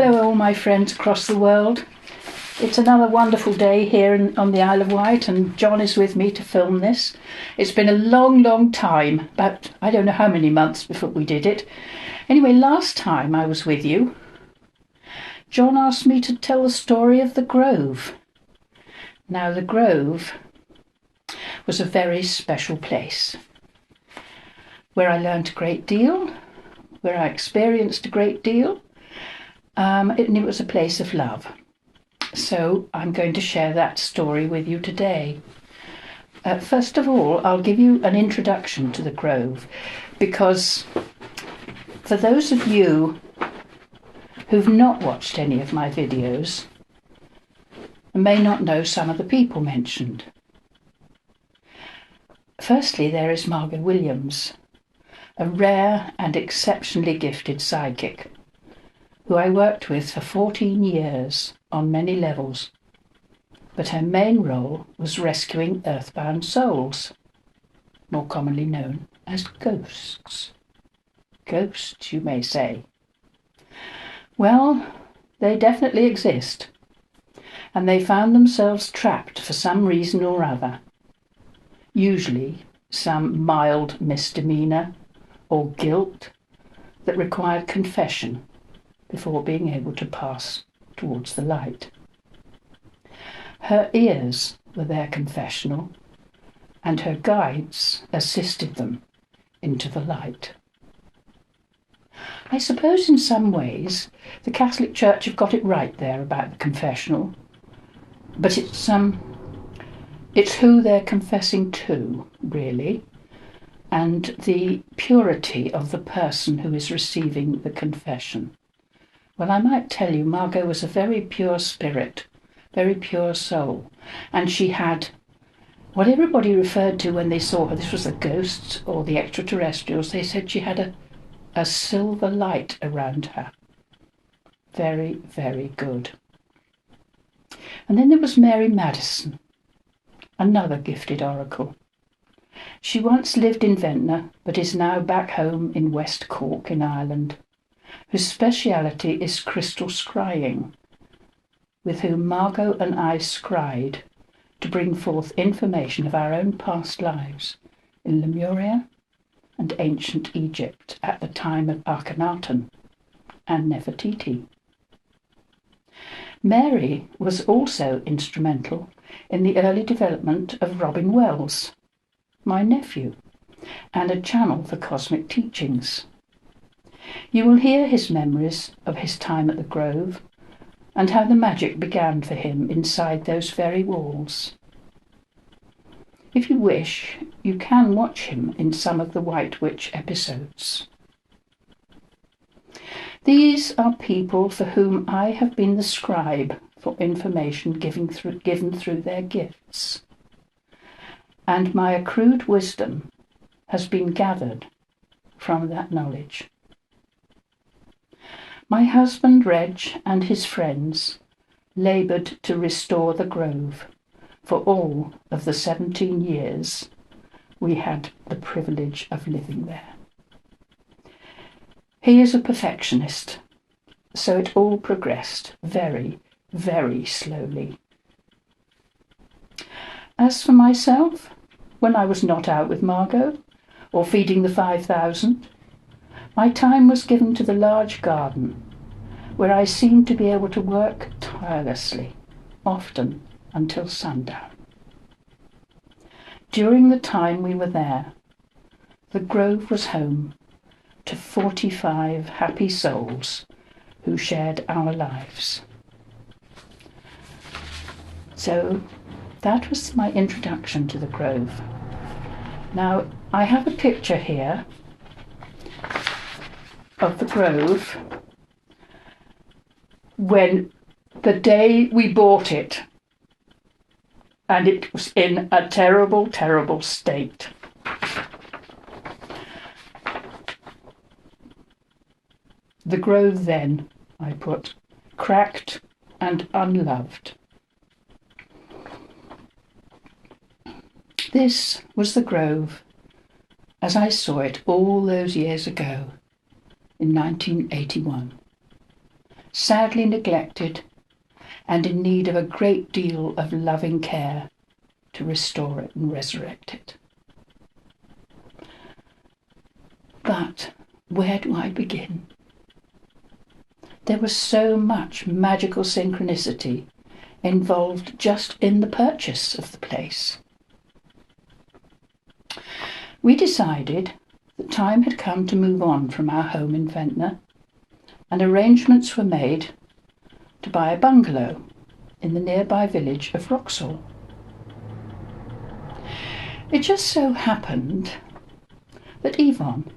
Hello all my friends across the world. It's another wonderful day here on the Isle of Wight, and John is with me to film this. It's been a long time, about I don't know how many months before we did it. Anyway, last time I was with you, John asked me to tell the story of the Grove. Now the Grove was a very special place where I learnt a great deal, where I experienced a great deal. And it was a place of love. So I'm going to share that story with you today. First of all, I'll give you an introduction to the Grove, because for those of you who've not watched any of my videos and may not know some of the people mentioned. Firstly, there is Margot Williams, a rare and exceptionally gifted psychic, who I worked with for 14 years on many levels, but her main role was rescuing earthbound souls, more commonly known as ghosts. Ghosts, you may say. Well, they definitely exist, and they found themselves trapped for some reason or other, usually some mild misdemeanour or guilt that required confession before being able to pass towards the light. Her ears were their confessional, and her guides assisted them into the light. I suppose in some ways the Catholic Church have got it right there about the confessional, but it's who they're confessing to, really, and the purity of the person who is receiving the confession. Well, I might tell you, Margot was a very pure spirit, very pure soul, and she had what everybody referred to when they saw her. This was the ghosts or the extraterrestrials. They said she had a silver light around her. Very, very good. And then there was Mary Madison, another gifted oracle. She once lived in Ventnor, but is now back home in West Cork in Ireland, whose speciality is crystal scrying, with whom Margot and I scryed to bring forth information of our own past lives in Lemuria and ancient Egypt at the time of Akhenaten and Nefertiti. Mary was also instrumental in the early development of Robin Wells, my nephew, and a channel for cosmic teachings. You will hear his memories of his time at the Grove and how the magic began for him inside those very walls. If you wish, you can watch him in some of the White Witch episodes. These are people for whom I have been the scribe for information given through their gifts, and my accrued wisdom has been gathered from that knowledge. My husband Reg and his friends laboured to restore the Grove for all of the 17 years we had the privilege of living there. He is a perfectionist, so it all progressed very, very slowly. As for myself, when I was not out with Margot or feeding the 5,000, my time was given to the large garden, where I seemed to be able to work tirelessly, often until sundown. During the time we were there, the Grove was home to 45 happy souls who shared our lives. So that was my introduction to the Grove. Now, I have a picture here of the Grove when the day we bought it, and it was in a terrible, terrible state. The Grove then, I put, cracked and unloved. This was the Grove as I saw it all those years ago in 1981. sadly neglected and in need of a great deal of loving care to restore it and resurrect it. But where do I begin? There was so much magical synchronicity involved just in the purchase of the place. We decided the time had come to move on from our home in Ventnor, and arrangements were made to buy a bungalow in the nearby village of Wroxall. It just so happened that Yvonne,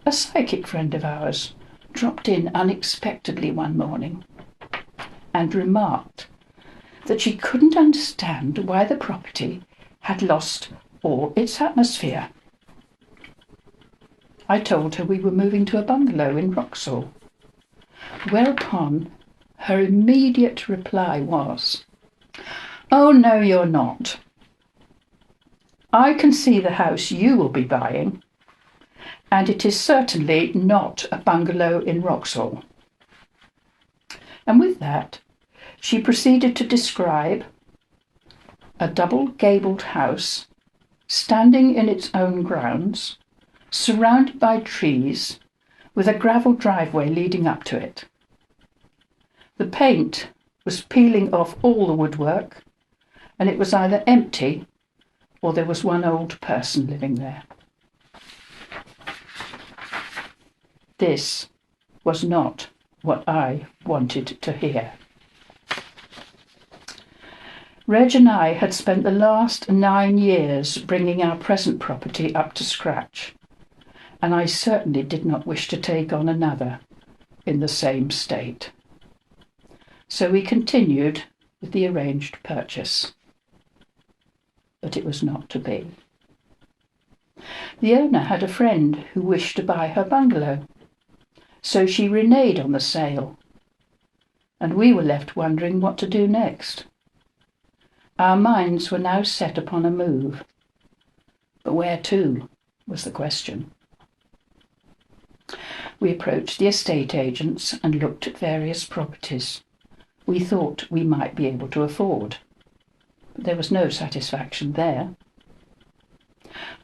a psychic friend of ours, dropped in unexpectedly one morning and remarked that she couldn't understand why the property had lost all its atmosphere. I told her we were moving to a bungalow in Wroxall, whereupon her immediate reply was, "Oh no, you're not. I can see the house you will be buying, and it is certainly not a bungalow in Wroxall." And with that, she proceeded to describe a double-gabled house standing in its own grounds, surrounded by trees, with a gravel driveway leading up to it. The paint was peeling off all the woodwork, and it was either empty or there was one old person living there. This was not what I wanted to hear. Reg and I had spent the last 9 years bringing our present property up to scratch, and I certainly did not wish to take on another in the same state. So we continued with the arranged purchase. But it was not to be. The owner had a friend who wished to buy her bungalow, so she reneged on the sale, and we were left wondering what to do next. Our minds were now set upon a move, but where to was the question. We approached the estate agents and looked at various properties we thought we might be able to afford, but there was no satisfaction there.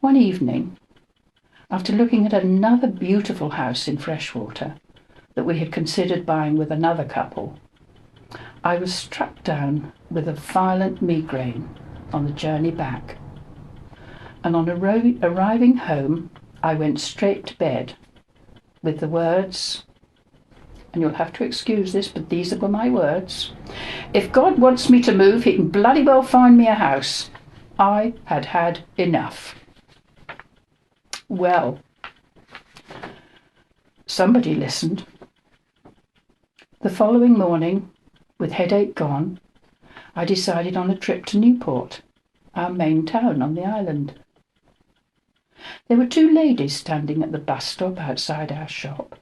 One evening, after looking at another beautiful house in Freshwater that we had considered buying with another couple, I was struck down with a violent migraine on the journey back, and on arriving home I went straight to bed with the words, and you'll have to excuse this, but these were my words: "If God wants me to move, he can bloody well find me a house. I had had enough." Well, somebody listened. The following morning, with headache gone, I decided on a trip to Newport, our main town on the island. There were 2 ladies standing at the bus stop outside our shop,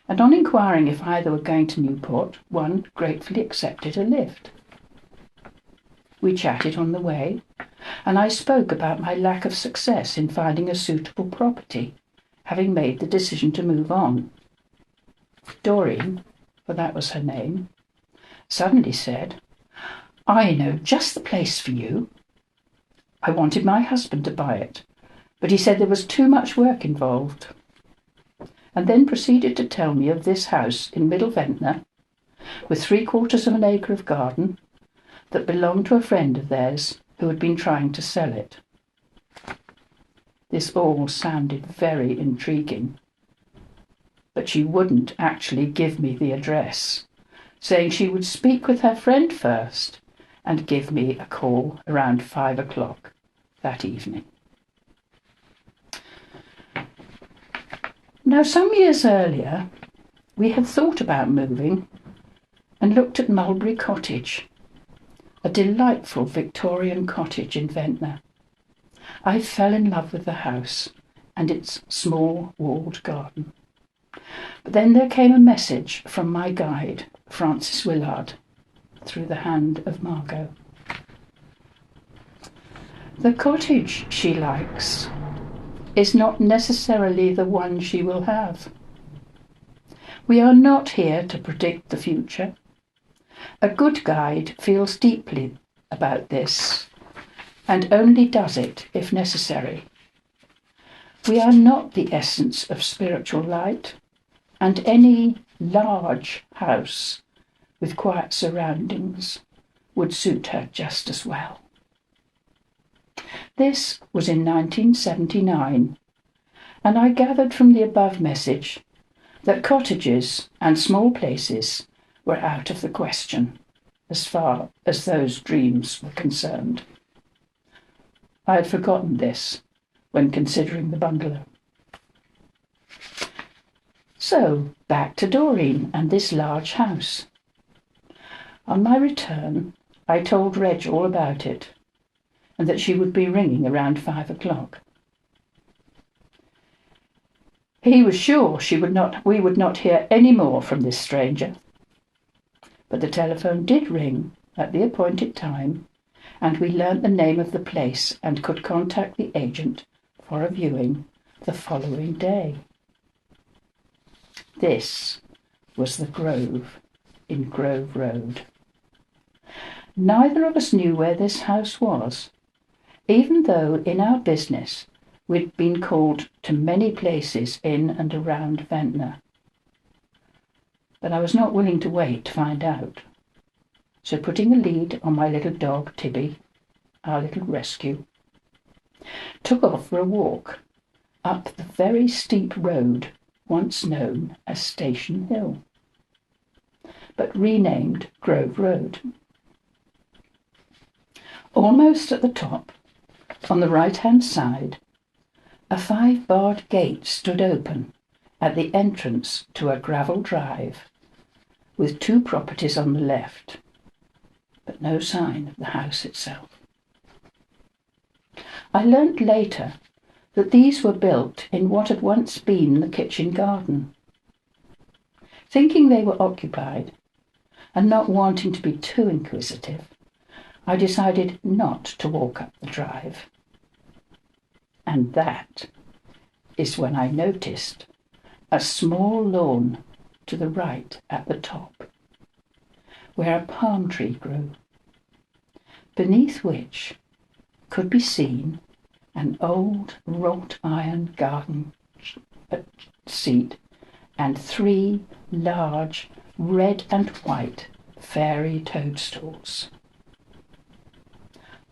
and on inquiring if either were going to Newport, one gratefully accepted a lift. We chatted on the way, and I spoke about my lack of success in finding a suitable property, having made the decision to move on. Doreen, for that was her name, suddenly said, "I know just the place for you. I wanted my husband to buy it, but he said there was too much work involved," and then proceeded to tell me of this house in Middle Ventnor, with 3/4 of an acre of garden, that belonged to a friend of theirs who had been trying to sell it. This all sounded very intriguing, but she wouldn't actually give me the address, saying she would speak with her friend first and give me a call around 5 o'clock that evening. Now, some years earlier, we had thought about moving and looked at Mulberry Cottage, a delightful Victorian cottage in Ventnor. I fell in love with the house and its small walled garden. But then there came a message from my guide, Francis Willard, through the hand of Margot. The cottage she likes is not necessarily the one she will have. We are not here to predict the future. A good guide feels deeply about this and only does it if necessary. We are not the essence of spiritual light, and any large house with quiet surroundings would suit her just as well. This was in 1979, and I gathered from the above message that cottages and small places were out of the question as far as those dreams were concerned. I had forgotten this when considering the bungalow. So, back to Doreen and this large house. On my return, I told Reg all about it, and that she would be ringing around 5 o'clock. He was sure we would not hear any more from this stranger. But the telephone did ring at the appointed time, and we learnt the name of the place and could contact the agent for a viewing the following day. This was the Grove in Grove Road. Neither of us knew where this house was, even though in our business we'd been called to many places in and around Ventnor. But I was not willing to wait to find out. So putting a lead on my little dog, Tibby, our little rescue, took off for a walk up the very steep road once known as Station Hill, but renamed Grove Road. Almost at the top, on the right-hand side, a 5-barred gate stood open at the entrance to a gravel drive with 2 properties on the left, but no sign of the house itself. I learnt later that these were built in what had once been the kitchen garden. Thinking they were occupied, and not wanting to be too inquisitive, I decided not to walk up the drive. And that is when I noticed a small lawn to the right at the top, where a palm tree grew, beneath which could be seen an old wrought iron garden seat and 3 large red and white fairy toadstools.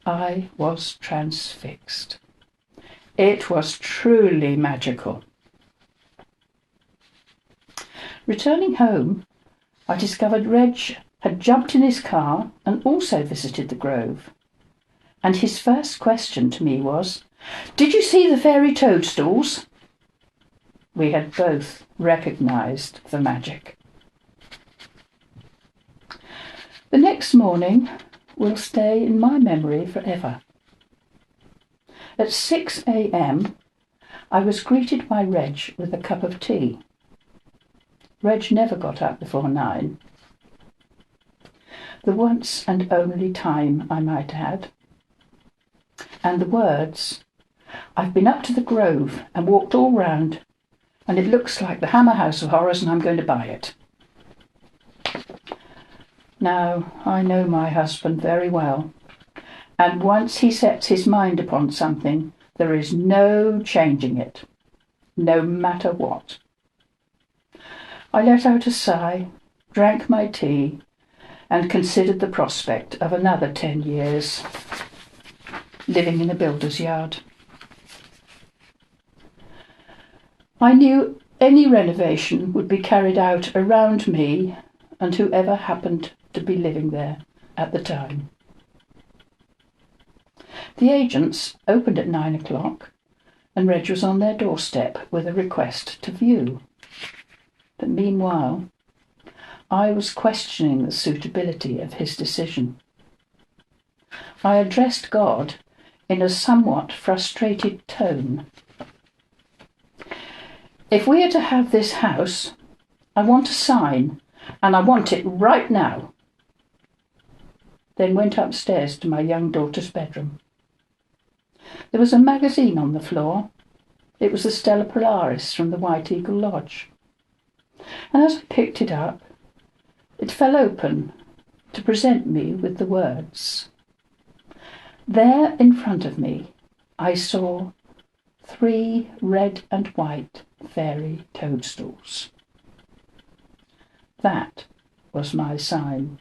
I was transfixed. It was truly magical. Returning home, I discovered Reg had jumped in his car and also visited the Grove. And his first question to me was, "Did you see the fairy toadstools?" We had both recognised the magic. The next morning will stay in my memory forever. At 6 a.m, I was greeted by Reg with a cup of tea. Reg never got up before 9. The once and only time, I might add. And the words, "I've been up to the Grove and walked all round, and it looks like the Hammer House of Horrors and I'm going to buy it." Now, I know my husband very well, and once he sets his mind upon something, there is no changing it, no matter what. I let out a sigh, drank my tea, and considered the prospect of another 10 years living in a builder's yard. I knew any renovation would be carried out around me and whoever happened to be living there at the time. The agents opened at 9 o'clock, and Reg was on their doorstep with a request to view. But meanwhile, I was questioning the suitability of his decision. I addressed God in a somewhat frustrated tone. "If we are to have this house, I want a sign, and I want it right now." Then went upstairs to my young daughter's bedroom. There was a magazine on the floor. It was the Stella Polaris from the White Eagle Lodge. and as I picked it up, it fell open to present me with the words. There in front of me, I saw 3 red and white fairy toadstools. That was my sign.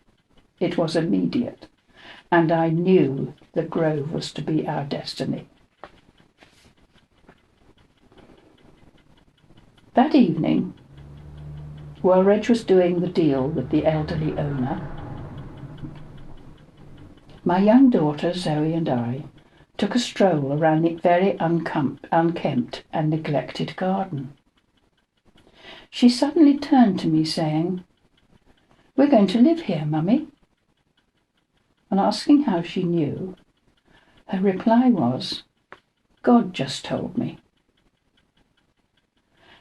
It was immediate, and I knew the grove was to be our destiny. That evening, while Reg was doing the deal with the elderly owner, my young daughter Zoe and I took a stroll around the very unkempt and neglected garden. She suddenly turned to me saying, "We're going to live here, Mummy." On asking how she knew, her reply was, "God just told me."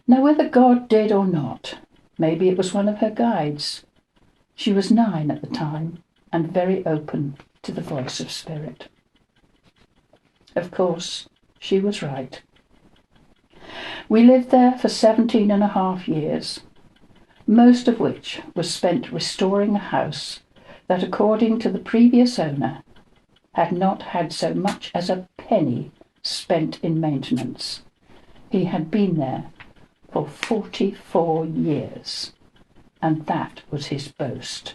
Now, whether God did or not, maybe it was one of her guides. She was 9 at the time and very open to the voice of spirit. Of course, she was right. We lived there for 17.5 years, most of which was spent restoring a house that, according to the previous owner, had not had so much as a penny spent in maintenance. He had been there for 44 years, and that was his boast.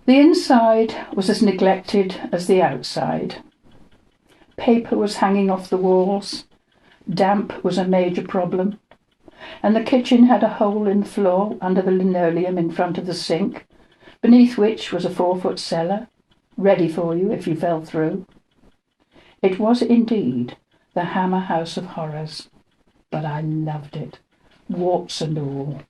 The inside was as neglected as the outside. Paper was hanging off the walls, damp was a major problem, and the kitchen had a hole in the floor under the linoleum in front of the sink, beneath which was a 4-foot cellar, ready for you if you fell through. It was indeed the Hammer House of Horrors, but I loved it, warts and all.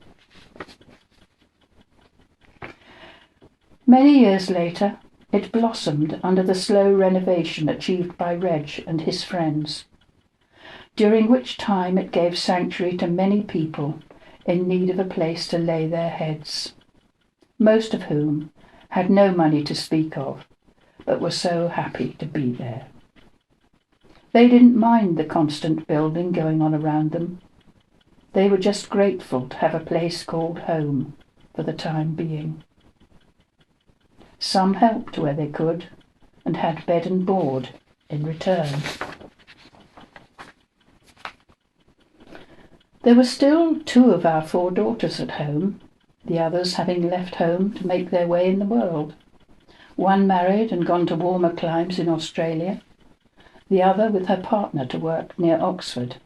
Many years later, it blossomed under the slow renovation achieved by Reg and his friends, during which time it gave sanctuary to many people in need of a place to lay their heads, most of whom had no money to speak of, but were so happy to be there. They didn't mind the constant building going on around them. They were just grateful to have a place called home for the time being. Some helped where they could and had bed and board in return. There were still 2 of our 4 daughters at home, the others having left home to make their way in the world. One married and gone to warmer climes in Australia, the other with her partner to work near Oxford.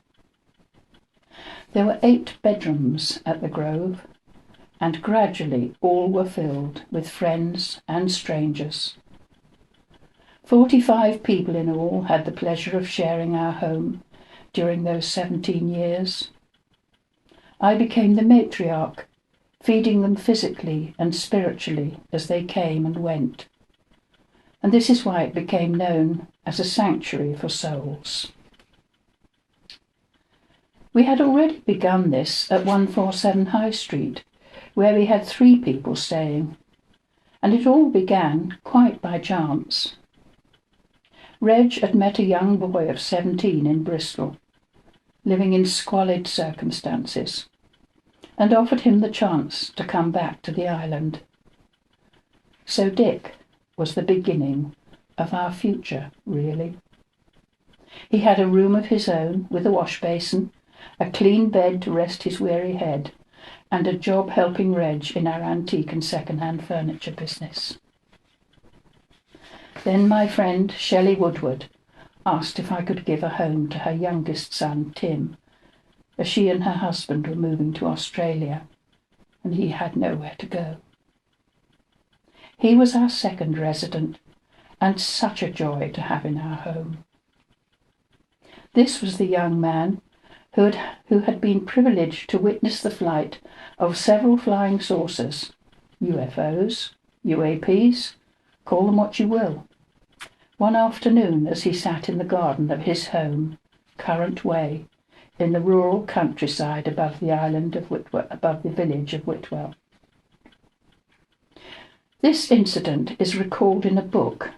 There were 8 bedrooms at the Grove, and gradually all were filled with friends and strangers. 45 people in all had the pleasure of sharing our home during those 17 years. I became the matriarch, feeding them physically and spiritually as they came and went. And this is why it became known as a sanctuary for souls. We had already begun this at 147 High Street, where we had 3 people staying, and it all began quite by chance. Reg had met a young boy of 17 in Bristol, living in squalid circumstances, and offered him the chance to come back to the island. So Dick was the beginning of our future, really. He had a room of his own with a wash basin, a clean bed to rest his weary head, and a job helping Reg in our antique and second-hand furniture business. Then my friend Shelley Woodward asked if I could give a home to her youngest son, Tim, as she and her husband were moving to Australia, and he had nowhere to go. He was our second resident, and such a joy to have in our home. This was the young man who had been privileged to witness the flight of several flying saucers, UFOs, UAPs, call them what you will, one afternoon as he sat in the garden of his home, Currant Way, in the rural countryside above the island of above the village of Whitwell. This incident is recalled in a book,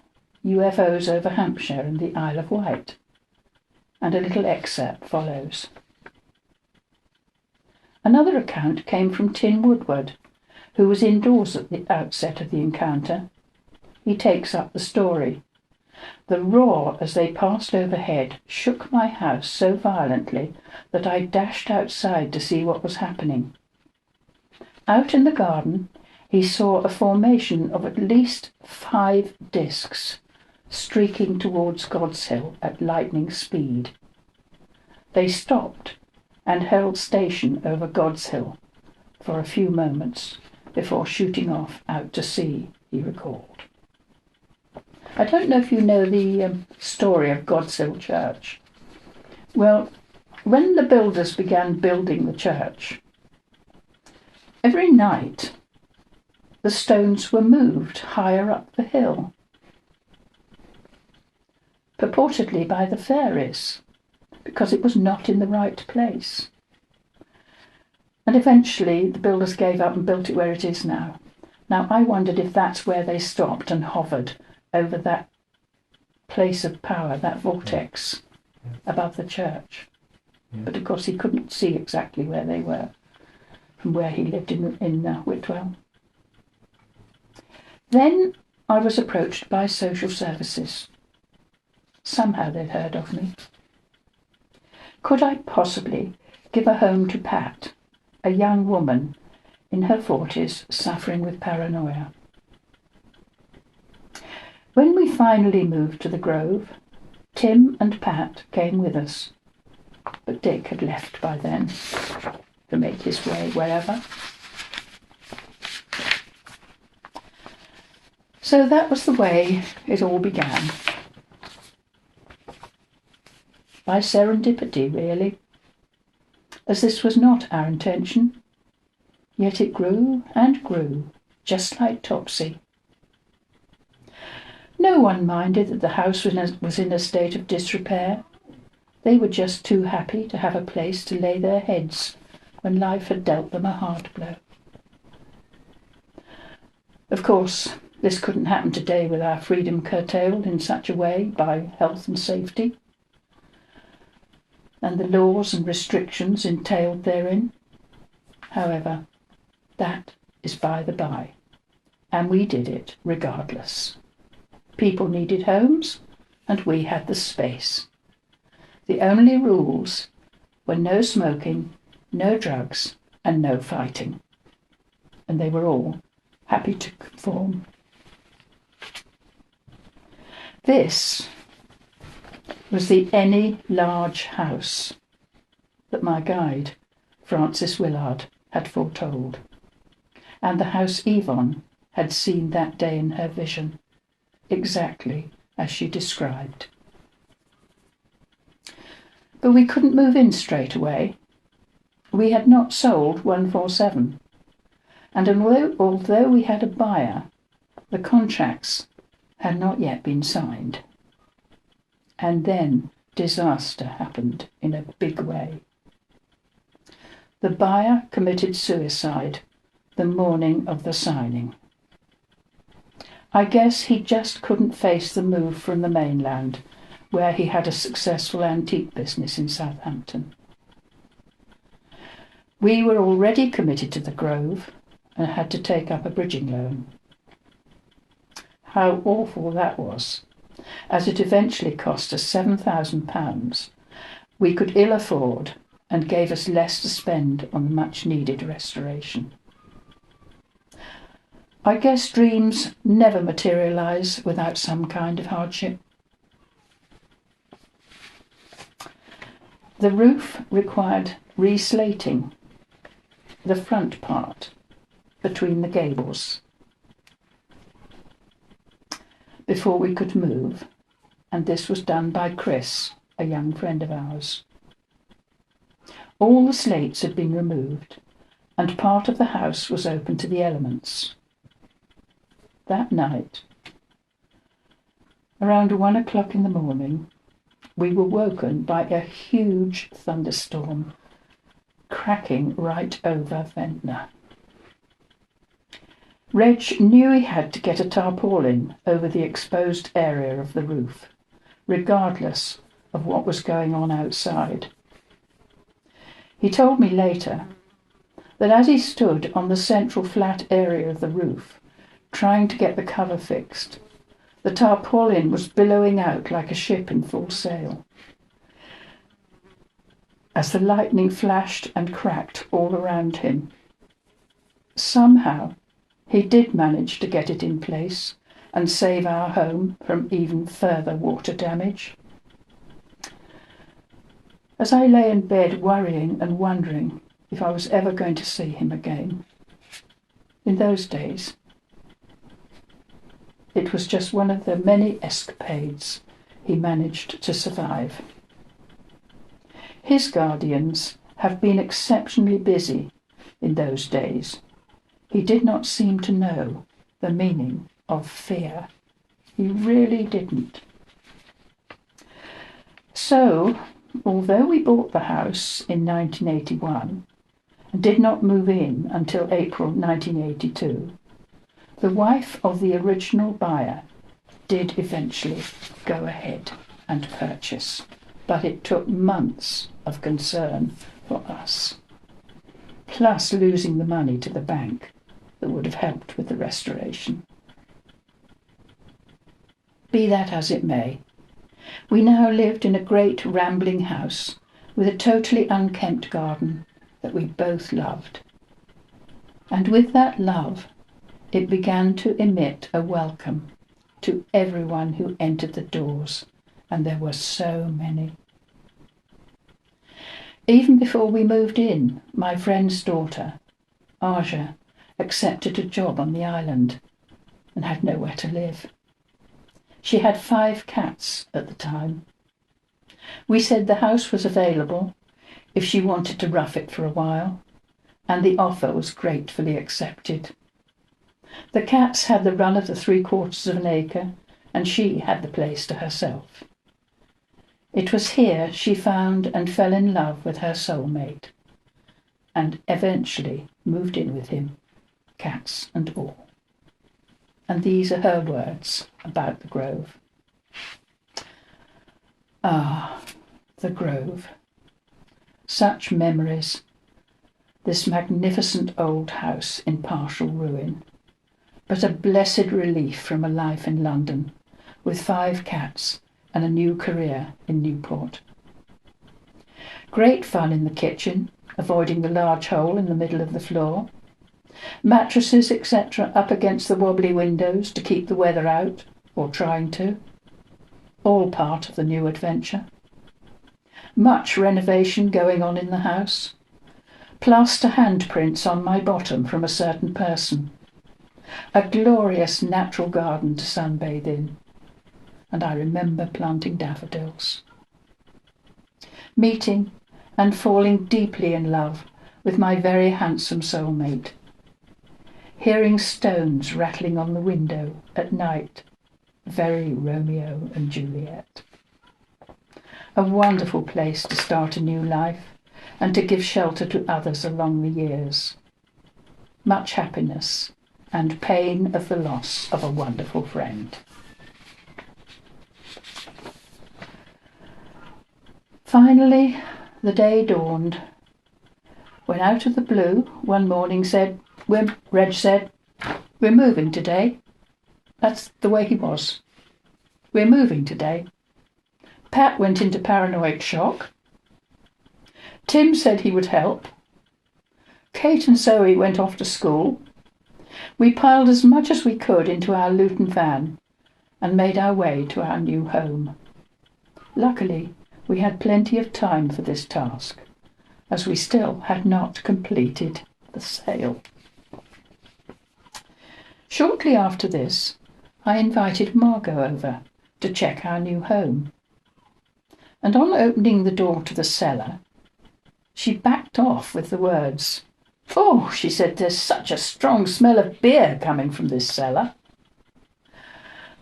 UFOs over Hampshire and the Isle of Wight, and a little excerpt follows. Another account came from Tin Woodward, who was indoors at the outset of the encounter. He takes up the story. The roar as they passed overhead shook my house so violently that I dashed outside to see what was happening. Out in the garden, he saw a formation of at least 5 discs streaking towards God's Hill at lightning speed. They stopped and held station over God's Hill for a few moments before shooting off out to sea, he recalled. I don't know if you know the story of God's Hill Church. Well, when the builders began building the church, every night the stones were moved higher up the hill, purportedly by the fairies, because it was not in the right place. And eventually the builders gave up and built it where it is now. Now I wondered if that's where they stopped and hovered over that place of power, that vortex above the church. But of course he couldn't see exactly where they were from where he lived in Whitwell. Then I was approached by social services. Somehow they'd heard of me. Could I possibly give a home to Pat, a young woman in her 40s suffering with paranoia? When we finally moved to the Grove, Tim and Pat came with us, but Dick had left by then to make his way wherever. So that was the way it all began. By serendipity, really, as this was not our intention, yet it grew and grew, just like Topsy. No one minded that the house was in a state of disrepair. They were just too happy to have a place to lay their heads when life had dealt them a hard blow. Of course, this couldn't happen today with our freedom curtailed in such a way by health and safety, and the laws and restrictions entailed therein. However, that is by the by, and we did it regardless. People needed homes, and we had the space. The only rules were no smoking, no drugs, and no fighting. And they were all happy to conform. This was the Any Large House that my guide, Frances Willard, had foretold, and the house Yvonne had seen that day in her vision, exactly as she described. But we couldn't move in straight away. We had not sold 147, and although we had a buyer, the contracts had not yet been signed. And then disaster happened in a big way. The buyer committed suicide the morning of the signing. I guess he just couldn't face the move from the mainland, where he had a successful antique business in Southampton. We were already committed to the Grove and had to take up a bridging loan. How awful that was, as it eventually cost us £7,000 we could ill afford and gave us less to spend on the much-needed restoration. I guess dreams never materialise without some kind of hardship. The roof required reslating the front part between the gables before we could move, and this was done by Chris, a young friend of ours. All the slates had been removed, and part of the house was open to the elements. That night, around 1 o'clock in the morning, we were woken by a huge thunderstorm cracking right over Ventnor. Reg knew he had to get a tarpaulin over the exposed area of the roof, regardless of what was going on outside. He told me later that as he stood on the central flat area of the roof, trying to get the cover fixed, the tarpaulin was billowing out like a ship in full sail. As the lightning flashed and cracked all around him, somehow he did manage to get it in place and save our home from even further water damage. As I lay in bed worrying and wondering if I was ever going to see him again, in those days, it was just one of the many escapades he managed to survive. His guardians have been exceptionally busy in those days. He did not seem to know the meaning of fear. He really didn't. So, although we bought the house in 1981 and did not move in until April 1982, the wife of the original buyer did eventually go ahead and purchase, but it took months of concern for us, plus losing the money to the bank that would have helped with the restoration. Be that as it may, we now lived in a great rambling house with a totally unkempt garden that we both loved. And with that love, it began to emit a welcome to everyone who entered the doors, and there were so many. Even before we moved in, my friend's daughter, Aja, accepted a job on the island and had nowhere to live. She had 5 cats at the time. We said the house was available if she wanted to rough it for a while, and the offer was gratefully accepted. The cats had the run of the 3/4 of an acre, and she had the place to herself. It was here she found and fell in love with her soulmate, and eventually moved in with him, cats and all. And these are her words about the Grove. Ah, the Grove. Such memories. This magnificent old house in partial ruin, but a blessed relief from a life in London, with 5 cats and a new career in Newport. Great fun in the kitchen, avoiding the large hole in the middle of the floor. Mattresses, etc., up against the wobbly windows to keep the weather out, or trying to. All part of the new adventure. Much renovation going on in the house. Plaster handprints on my bottom from a certain person. A glorious natural garden to sunbathe in. And I remember planting daffodils. Meeting and falling deeply in love with my very handsome soulmate. Hearing stones rattling on the window at night, very Romeo and Juliet. A wonderful place to start a new life and to give shelter to others along the years. Much happiness and pain of the loss of a wonderful friend. Finally, the day dawned, when out of the blue one morning Reg said, "We're moving today." That's the way he was. "We're moving today." Pat went into paranoid shock. Tim said he would help. Kate and Zoe went off to school. We piled as much as we could into our Luton van and made our way to our new home. Luckily, we had plenty of time for this task, as we still had not completed the sale. Shortly after this, I invited Margot over to check our new home. And on opening the door to the cellar, she backed off with the words, "Oh," she said, "there's such a strong smell of beer coming from this cellar."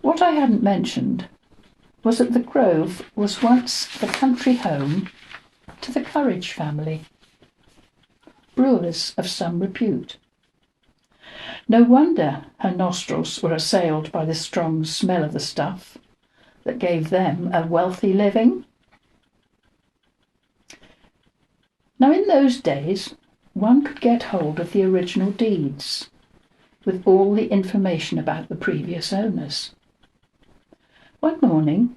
What I hadn't mentioned was that the Grove was once the country home to the Courage family, brewers of some repute. No wonder her nostrils were assailed by the strong smell of the stuff that gave them a wealthy living. Now, in those days, one could get hold of the original deeds with all the information about the previous owners. One morning,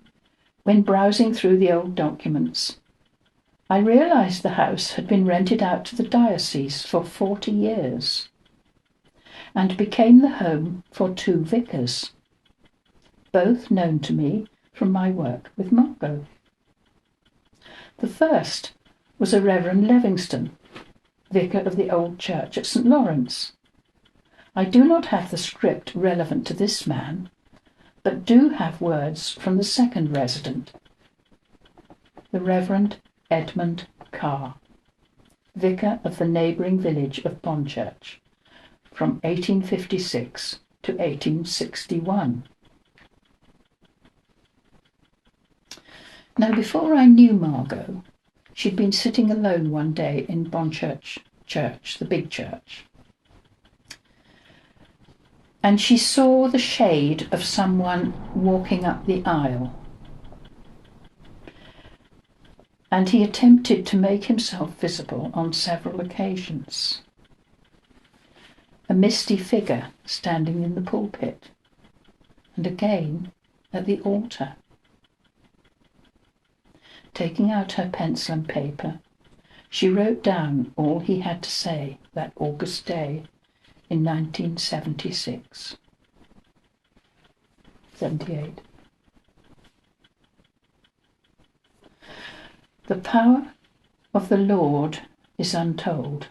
when browsing through the old documents, I realised the house had been rented out to the diocese for 40 years and became the home for 2 vicars, both known to me from my work with Margot. The first was a Reverend Livingston, vicar of the old church at St. Lawrence. I do not have the script relevant to this man, but do have words from the second resident, the Reverend Edmund Carr, vicar of the neighbouring village of Bonchurch, from 1856 to 1861. Now, before I knew Margot, she'd been sitting alone one day in Bonchurch Church, the big church, and she saw the shade of someone walking up the aisle, and he attempted to make himself visible on several occasions. A misty figure standing in the pulpit, and again at the altar. Taking out her pencil and paper, she wrote down all he had to say that August day in 1978. The power of the Lord is untold.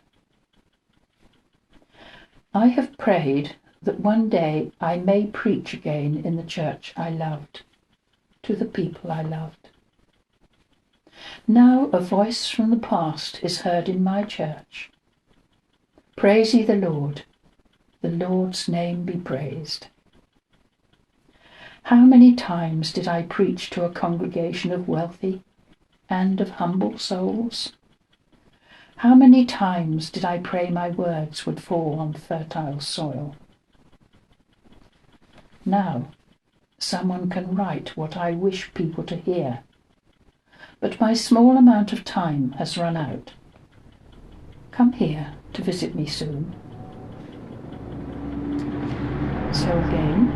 I have prayed that one day I may preach again in the church I loved, to the people I loved. Now a voice from the past is heard in my church. Praise ye the Lord's name be praised. How many times did I preach to a congregation of wealthy and of humble souls? How many times did I pray my words would fall on fertile soil? Now, someone can write what I wish people to hear, but my small amount of time has run out. Come here to visit me soon. So again,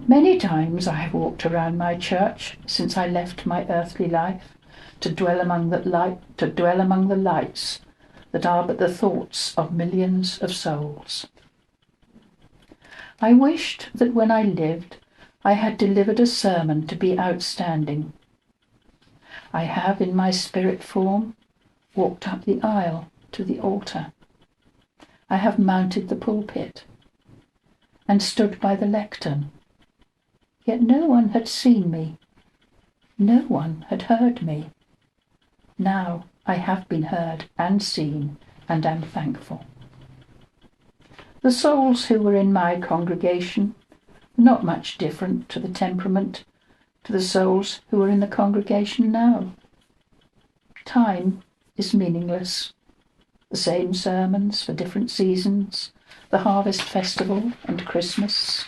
many times I have walked around my church since I left my earthly life to dwell among the lights that are but the thoughts of millions of souls. I wished that when I lived I had delivered a sermon to be outstanding. I have, in my spirit form, walked up the aisle to the altar. I have mounted the pulpit and stood by the lectern. Yet no one had seen me. No one had heard me. Now I have been heard and seen, and am thankful. The souls who were in my congregation were not much different to the temperament to the souls who are in the congregation now. Time is meaningless. The same sermons for different seasons, the harvest festival and Christmas.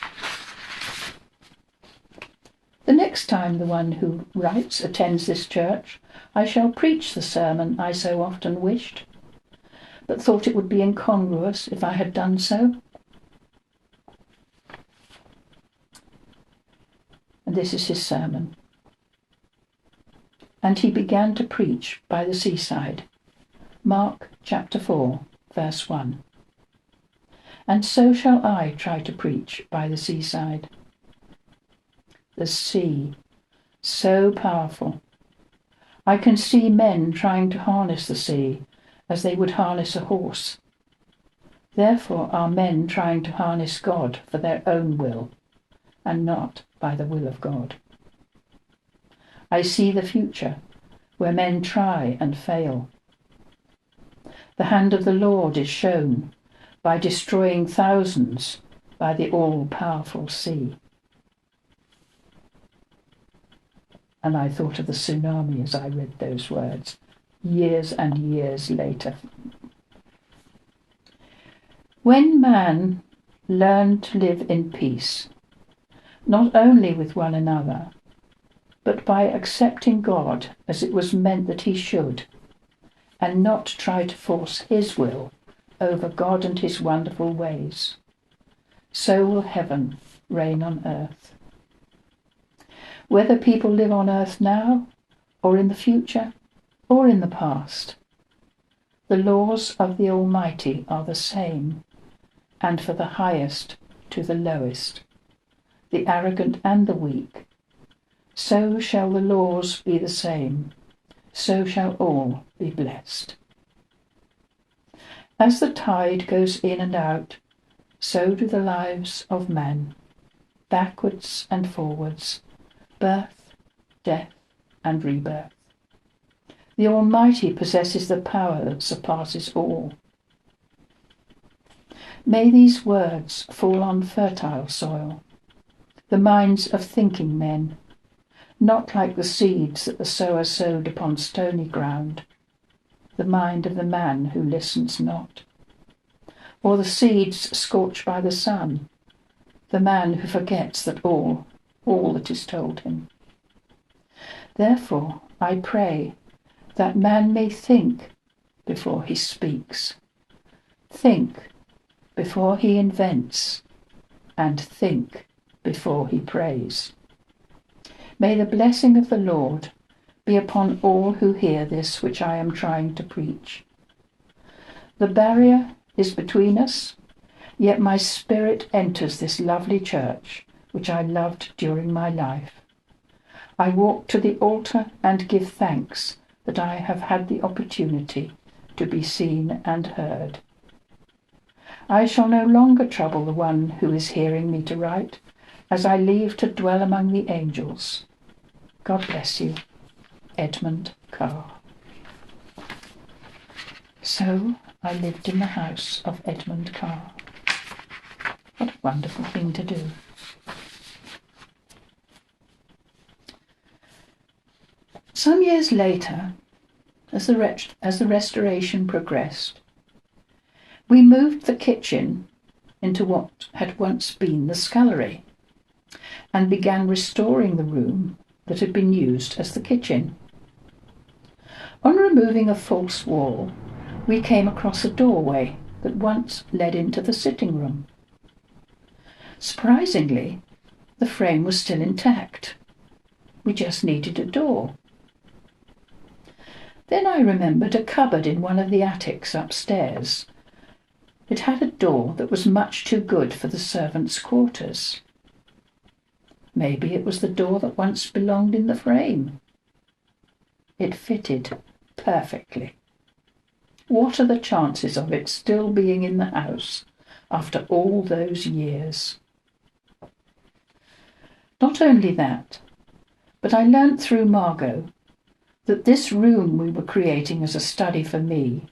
The next time the one who writes attends this church, I shall preach the sermon I so often wished, but thought it would be incongruous if I had done so. And this is his sermon. And he began to preach by the seaside. Mark chapter 4, verse 1. And so shall I try to preach by the seaside. The sea, so powerful. I can see men trying to harness the sea as they would harness a horse. Therefore are men trying to harness God for their own will, and not by the will of God. I see the future, where men try and fail. The hand of the Lord is shown by destroying thousands by the all-powerful sea. And I thought of the tsunami as I read those words, years and years later. When man learned to live in peace, not only with one another, but by accepting God as it was meant that he should, and not try to force his will over God and his wonderful ways. So will heaven reign on earth. Whether people live on earth now, or in the future, or in the past, the laws of the Almighty are the same, and for the highest to the lowest, the arrogant and the weak. So shall the laws be the same, so shall all be blessed. As the tide goes in and out, so do the lives of men, backwards and forwards, birth, death, and rebirth. The Almighty possesses the power that surpasses all. May these words fall on fertile soil, the minds of thinking men, not like the seeds that the sower sowed upon stony ground, the mind of the man who listens not, or the seeds scorched by the sun, the man who forgets that all that is told him. Therefore, I pray that man may think before he speaks, think before he invents, and think before he prays. May the blessing of the Lord be upon all who hear this which I am trying to preach. The barrier is between us, yet my spirit enters this lovely church which I loved during my life. I walk to the altar and give thanks that I have had the opportunity to be seen and heard. I shall no longer trouble the one who is hearing me to write, as I leave to dwell among the angels. God bless you. Edmund Carr. So I lived in the house of Edmund Carr. What a wonderful thing to do. Some years later, as the restoration progressed, we moved the kitchen into what had once been the scullery and began restoring the room that had been used as the kitchen. On removing a false wall, we came across a doorway that once led into the sitting room. Surprisingly, the frame was still intact. We just needed a door. Then I remembered a cupboard in one of the attics upstairs. It had a door that was much too good for the servants' quarters. Maybe it was the door that once belonged in the frame. It fitted perfectly. What are the chances of it still being in the house after all those years? Not only that, but I learnt through Margot that this room we were creating as a study for me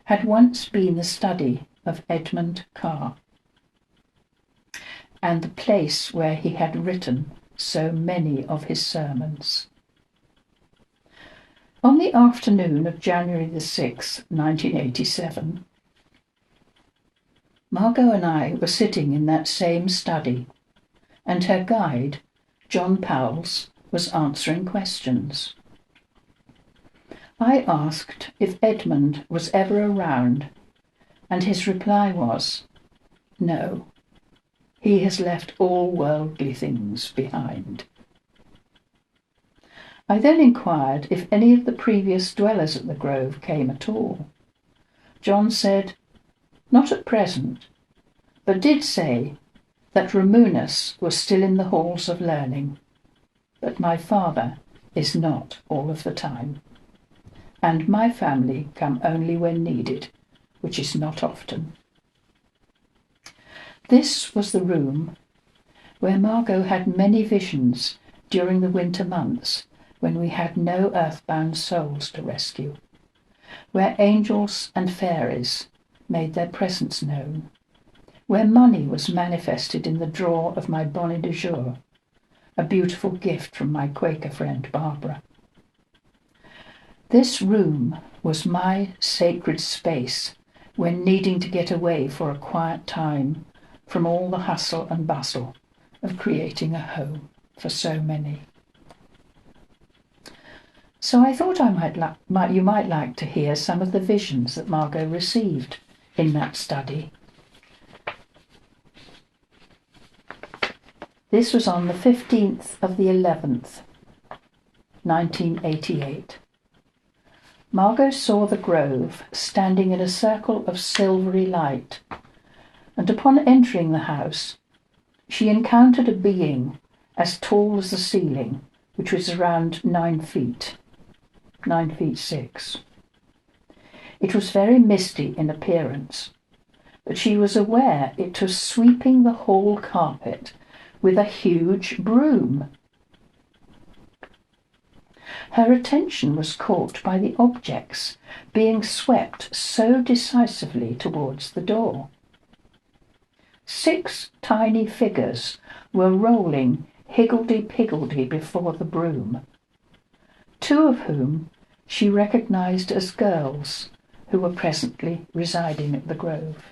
had once been the study of Edmund Carr, and the place where he had written so many of his sermons. On the afternoon of January the 6th, 1987, Margot and I were sitting in that same study, and her guide, John Powles, was answering questions. I asked if Edmund was ever around, and his reply was, "No, he has left all worldly things behind." I then inquired if any of the previous dwellers at the Grove came at all. John said, "Not at present, but did say that Ramunus was still in the halls of learning, but my father is not all of the time, and my family come only when needed, which is not often." This was the room where Margot had many visions during the winter months when we had no earthbound souls to rescue, where angels and fairies made their presence known, where money was manifested in the drawer of my bonnet de jour, a beautiful gift from my Quaker friend Barbara. This room was my sacred space when needing to get away for a quiet time from all the hustle and bustle of creating a home for so many. So I thought you might like to hear some of the visions that Margot received in that study. This was on the 15th of the 11th, 1988. Margot saw the grove standing in a circle of silvery light, and upon entering the house, she encountered a being as tall as the ceiling, which was around 9 feet 6. It was very misty in appearance, but she was aware it was sweeping the hall carpet with a huge broom. Her attention was caught by the objects being swept so decisively towards the door. 6 tiny figures were rolling higgledy-piggledy before the broom, 2 of whom she recognized as girls who were presently residing at the grove.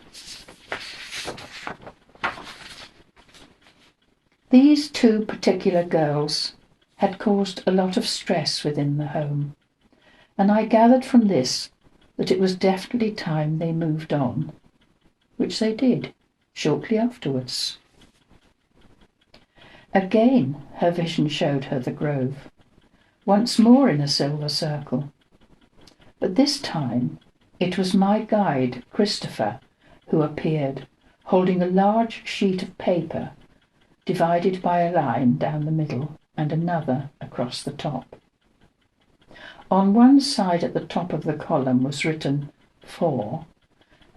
These 2 particular girls had caused a lot of stress within the home, and I gathered from this that it was definitely time they moved on, which they did shortly afterwards. Again her vision showed her the grove, once more in a silver circle, but this time it was my guide, Christopher, who appeared, holding a large sheet of paper divided by a line down the middle and another across the top. On one side at the top of the column was written "For,"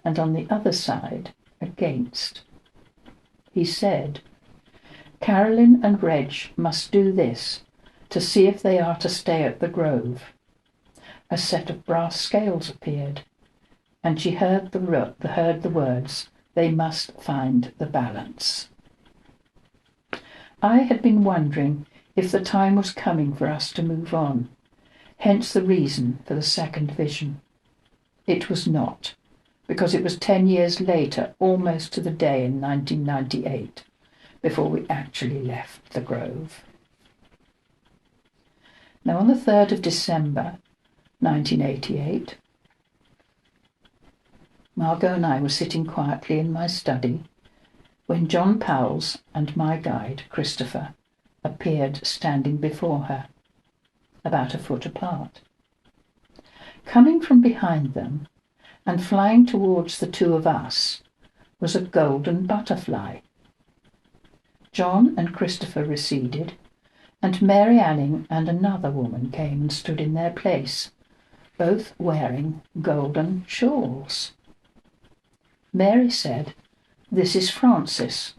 and on the other side, "Against." He said, "Carolyn and Reg must do this to see if they are to stay at the grove." A set of brass scales appeared, and she heard the words, "They must find the balance." I had been wondering if the time was coming for us to move on, hence the reason for the second vision. It was not, because it was 10 years later, almost to the day in 1998, before we actually left the grove. Now, on the 3rd of December 1988, Margot and I were sitting quietly in my study when John Powell's and my guide, Christopher, appeared standing before her, about a foot apart. Coming from behind them and flying towards the 2 of us was a golden butterfly. John and Christopher receded, and Mary Anning and another woman came and stood in their place, both wearing golden shawls. Mary said, "This is Francis."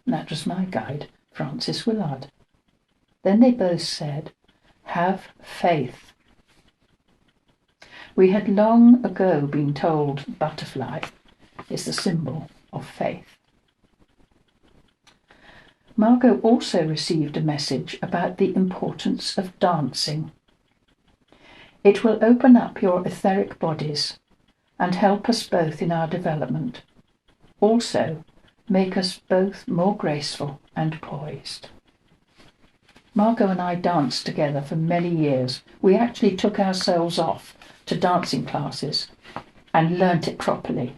That was my guide, Francis Willard. Then they both said, "Have faith." We had long ago been told butterfly is the symbol of faith. Margot also received a message about the importance of dancing. It will open up your etheric bodies and help us both in our development. Also, make us both more graceful and poised. Margot and I danced together for many years. We actually took ourselves off to dancing classes and learnt it properly.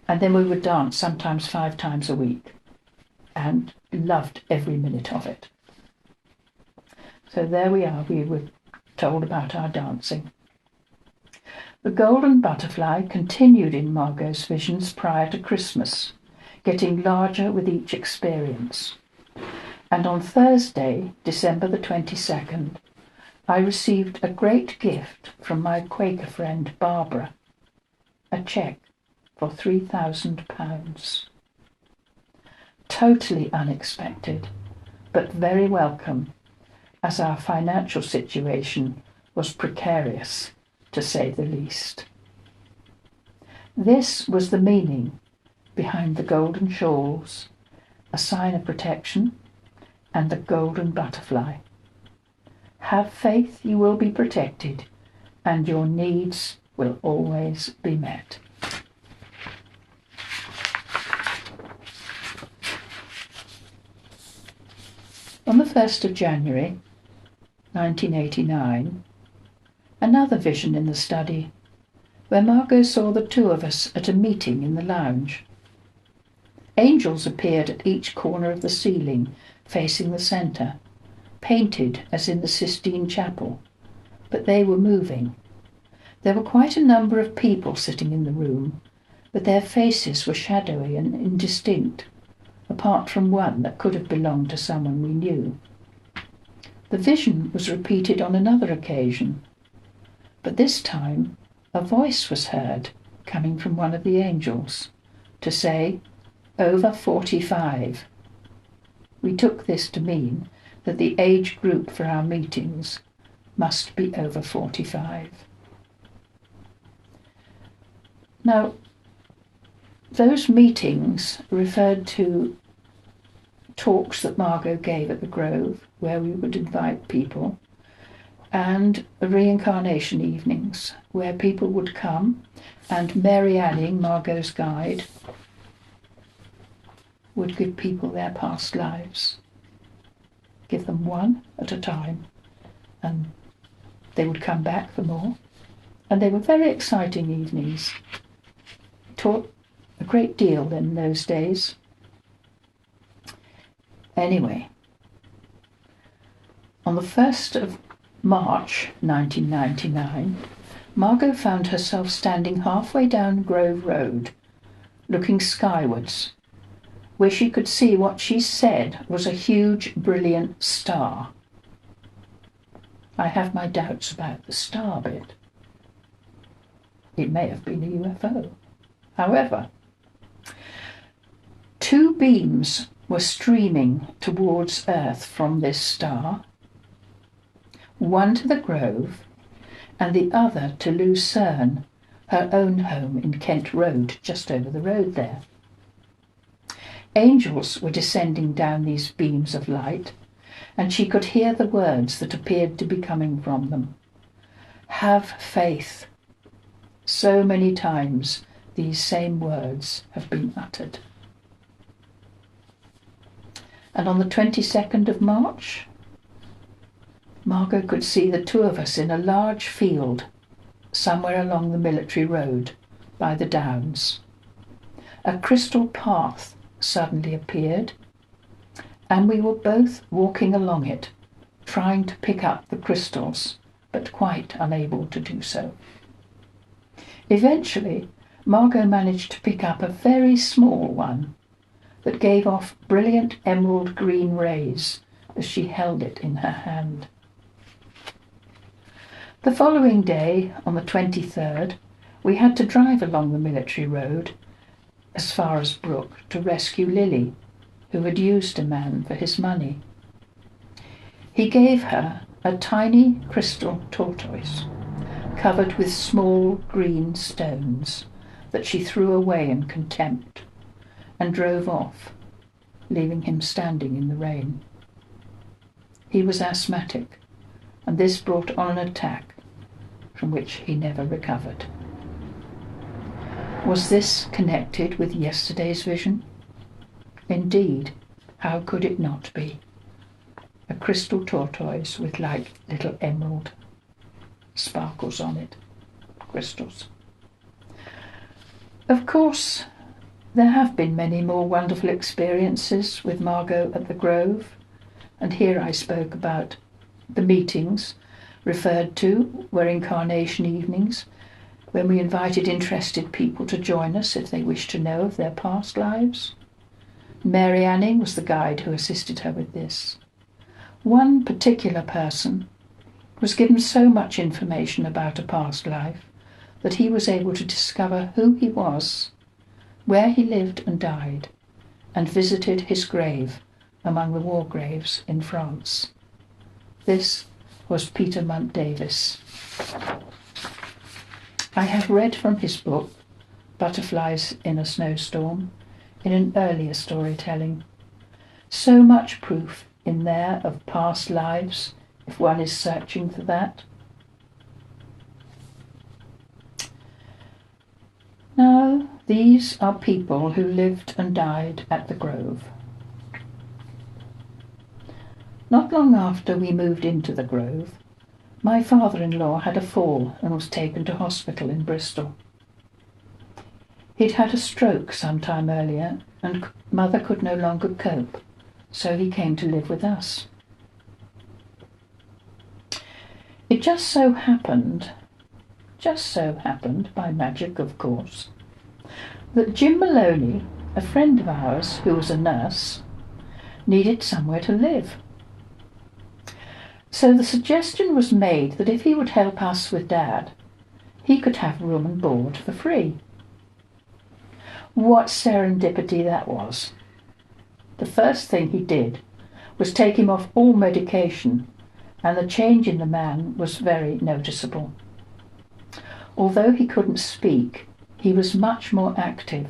And then we would dance sometimes 5 times a week and loved every minute of it. So there we are, we were told about our dancing. The golden butterfly continued in Margot's visions prior to Christmas, getting larger with each experience. And on Thursday, December the 22nd, I received a great gift from my Quaker friend Barbara, a cheque for £3,000. Totally unexpected, but very welcome, as our financial situation was precarious, to say the least. This was the meaning behind the golden shawls, a sign of protection, and the golden butterfly. Have faith you will be protected, and your needs will always be met. On the 1st of January 1989, Another vision in the study, where Margot saw the two of us at a meeting in the lounge. Angels appeared at each corner of the ceiling, facing the centre, painted as in the Sistine Chapel, but they were moving. There were quite a number of people sitting in the room, but their faces were shadowy and indistinct, apart from one that could have belonged to someone we knew. The vision was repeated on another occasion, but this time a voice was heard coming from one of the angels to say, "Over 45. We took this to mean that the age group for our meetings must be over 45. Now, those meetings referred to talks that Margot gave at the Grove, where we would invite people, and reincarnation evenings, where people would come, and Mary Anning, Margot's guide, would give people their past lives. Give them one at a time, and they would come back for more. And they were very exciting evenings. Taught a great deal in those days. Anyway, on the 1st of March 1999, Margot found herself standing halfway down Grove Road, looking skywards, where she could see what she said was a huge, brilliant star. I have my doubts about the star bit. It may have been a UFO. However, two beams were streaming towards Earth from this star, one to the Grove and the other to Lucerne, her own home in Kent Road, just over the road there. Angels were descending down these beams of light, and she could hear the words that appeared to be coming from them. Have faith. So many times these same words have been uttered. And on the 22nd of March, Margot could see the two of us in a large field somewhere along the military road by the Downs. A crystal path suddenly appeared, and we were both walking along it, trying to pick up the crystals, but quite unable to do so. Eventually, Margot managed to pick up a very small one that gave off brilliant emerald green rays as she held it in her hand. The following day, on the 23rd, we had to drive along the military road as far as Brook to rescue Lily, who had used a man for his money. He gave her a tiny crystal tortoise covered with small green stones that she threw away in contempt and drove off, leaving him standing in the rain. He was asthmatic, and this brought on an attack from which he never recovered. Was this connected with yesterday's vision? Indeed, how could it not be? A crystal tortoise with like little emerald sparkles on it, crystals. Of course, there have been many more wonderful experiences with Margot at the Grove, and here I spoke about the meetings referred to were incarnation evenings, when we invited interested people to join us if they wished to know of their past lives. Mary Anning was the guide who assisted her with this. One particular person was given so much information about a past life that he was able to discover who he was, where he lived and died, and visited his grave among the war graves in France. This was Peter Munt Davis. I have read from his book, Butterflies in a Snowstorm, in an earlier storytelling. So much proof in there of past lives, if one is searching for that. Now, these are people who lived and died at the Grove. Not long after we moved into the Grove, My father-in-law had a fall and was taken to hospital in Bristol. He'd had a stroke some time earlier, and Mother could no longer cope, so he came to live with us. It just so happened, by magic of course, that Jim Maloney, a friend of ours who was a nurse, needed somewhere to live. So the suggestion was made that if he would help us with Dad, he could have room and board for free. What serendipity that was. The first thing he did was take him off all medication, and the change in the man was very noticeable. Although he couldn't speak, he was much more active,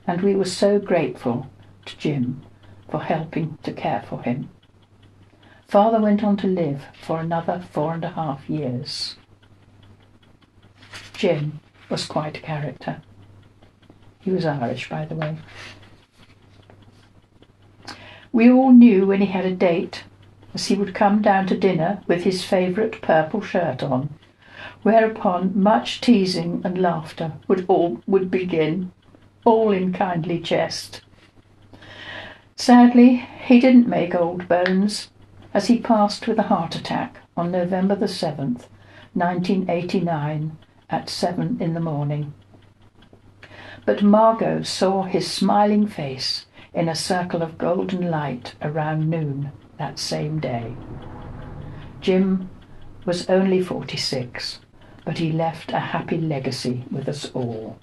and we were so grateful to Jim for helping to care for him. Father went on to live for another 4.5 years. Jim was quite a character. He was Irish, by the way. We all knew when he had a date, as he would come down to dinner with his favourite purple shirt on, whereupon much teasing and laughter would begin, all in kindly jest. Sadly, he didn't make old bones, as he passed with a heart attack on November the 7th, 1989, at 7 in the morning. But Margot saw his smiling face in a circle of golden light around noon that same day. Jim was only 46, but he left a happy legacy with us all.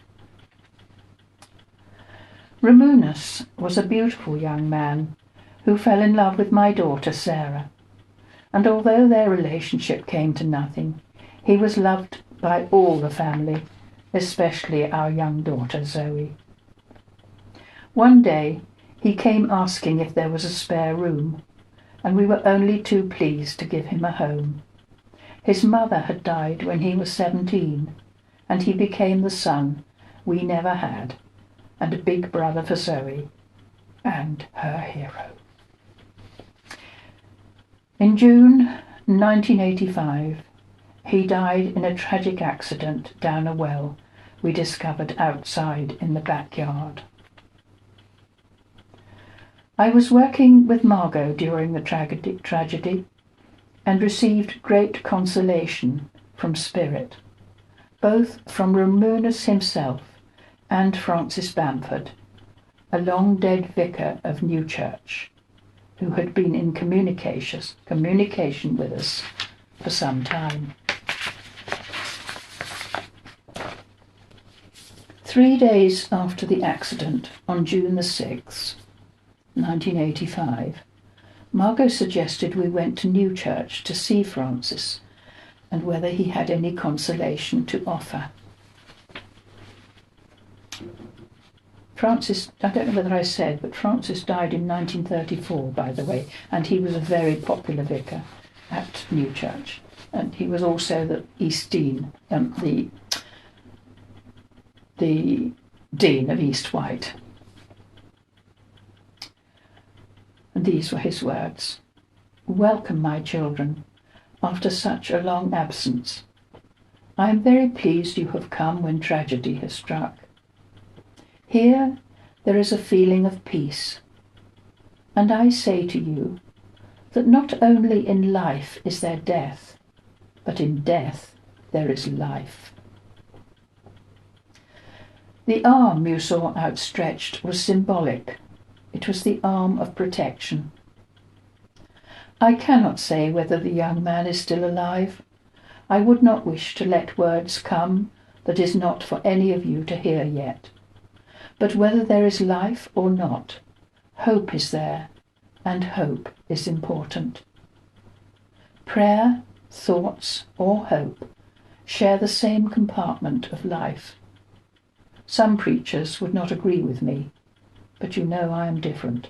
Ramunus was a beautiful young man who fell in love with my daughter Sarah, and although their relationship came to nothing, he was loved by all the family, especially our young daughter Zoe. One day he came asking if there was a spare room, and we were only too pleased to give him a home. His mother had died when he was 17, and he became the son we never had, and a big brother for Zoe, and her hero. In June 1985, he died in a tragic accident down a well we discovered outside in the backyard. I was working with Margot during the tragedy and received great consolation from Spirit, both from Ramunus himself and Francis Bamford, a long-dead vicar of Newchurch, who had been in communication with us for some time. 3 days after the accident, on June the 6th, 1985, Margot suggested we went to Newchurch to see Francis and whether he had any consolation to offer. Francis, I don't know whether I said, but Francis died in 1934, by the way, and he was a very popular vicar at Newchurch. And he was also the East Dean, the Dean of East Wight. And these were his words: "Welcome, my children, after such a long absence. I am very pleased you have come when tragedy has struck. Here there is a feeling of peace, and I say to you that not only in life is there death, but in death there is life." The arm you saw outstretched was symbolic. It was the arm of protection. I cannot say whether the young man is still alive. I would not wish to let words come that is not for any of you to hear yet. But whether there is life or not, hope is there, and hope is important. Prayer, thoughts, or hope share the same compartment of life. Some preachers would not agree with me, but you know I am different.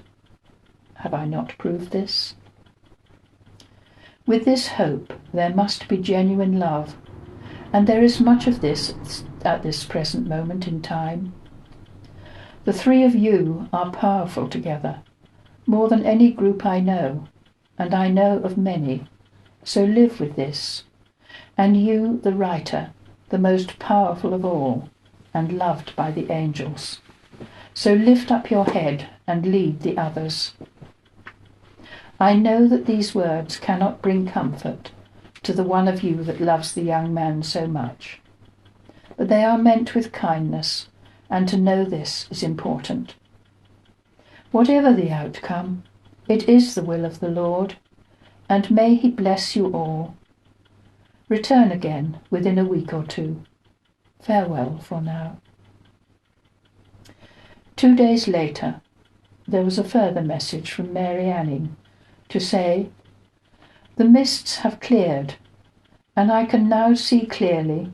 Have I not proved this? With this hope there must be genuine love, and there is much of this at this present moment in time. The three of you are powerful together, more than any group I know, and I know of many, so live with this, and you, the writer, the most powerful of all, and loved by the angels. So lift up your head and lead the others. I know that these words cannot bring comfort to the one of you that loves the young man so much, but they are meant with kindness, and to know this is important. Whatever the outcome, it is the will of the Lord, and may he bless you all. Return again within a week or two. Farewell for now. 2 days later, there was a further message from Mary Anning to say, "The mists have cleared, and I can now see clearly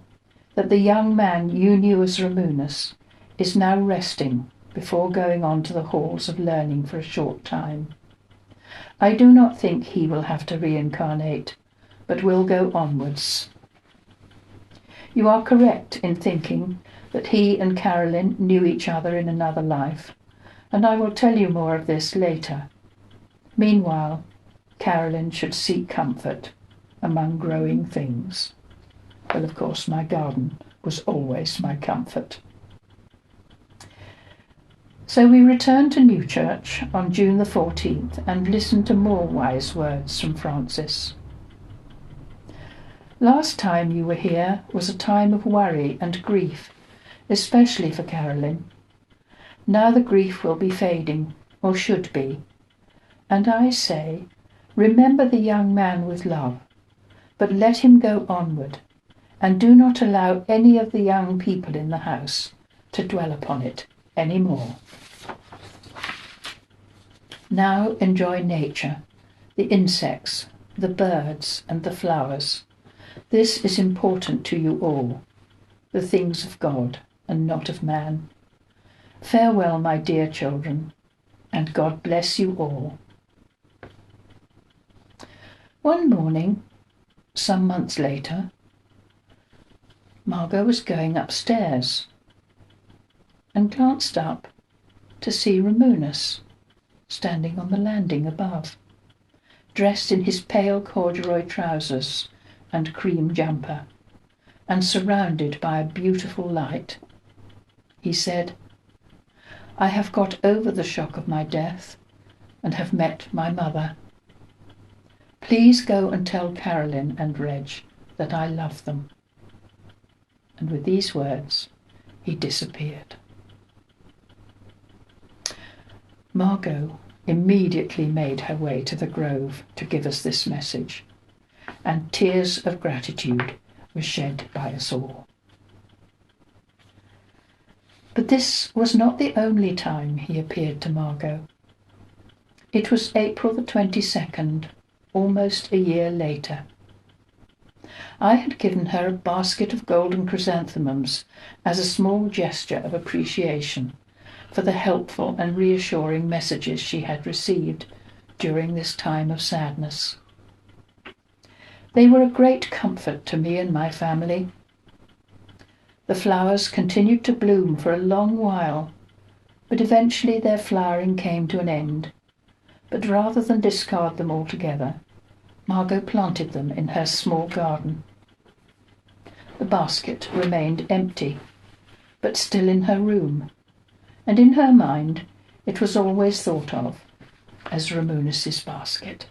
that the young man you knew as Ramunus is now resting before going on to the halls of learning for a short time. I do not think he will have to reincarnate, but will go onwards. You are correct in thinking that he and Carolyn knew each other in another life, and I will tell you more of this later. Meanwhile, Carolyn should seek comfort among growing things." Well, of course, my garden was always my comfort. So we returned to Newchurch on June the 14th and listened to more wise words from Francis. "Last time you were here was a time of worry and grief, especially for Carolyn. Now the grief will be fading, or should be. And I say, remember the young man with love, but let him go onward, and do not allow any of the young people in the house to dwell upon it any more. Now enjoy nature, the insects, the birds, and the flowers. This is important to you all, the things of God and not of man. Farewell, my dear children, and God bless you all." One morning, some months later, Margot was going upstairs and glanced up to see Ramunus standing on the landing above, dressed in his pale corduroy trousers and cream jumper, and surrounded by a beautiful light. He said, "I have got over the shock of my death and have met my mother. Please go and tell Carolyn and Reg that I love them." And with these words, he disappeared. Margot immediately made her way to the grove to give us this message, and tears of gratitude were shed by us all. But this was not the only time he appeared to Margot. It was April the 22nd, almost a year later. I had given her a basket of golden chrysanthemums as a small gesture of appreciation for the helpful and reassuring messages she had received during this time of sadness. They were a great comfort to me and my family. The flowers continued to bloom for a long while, but eventually their flowering came to an end. But rather than discard them altogether, Margot planted them in her small garden. The basket remained empty, but still in her room, and in her mind it was always thought of as Ramunus's basket.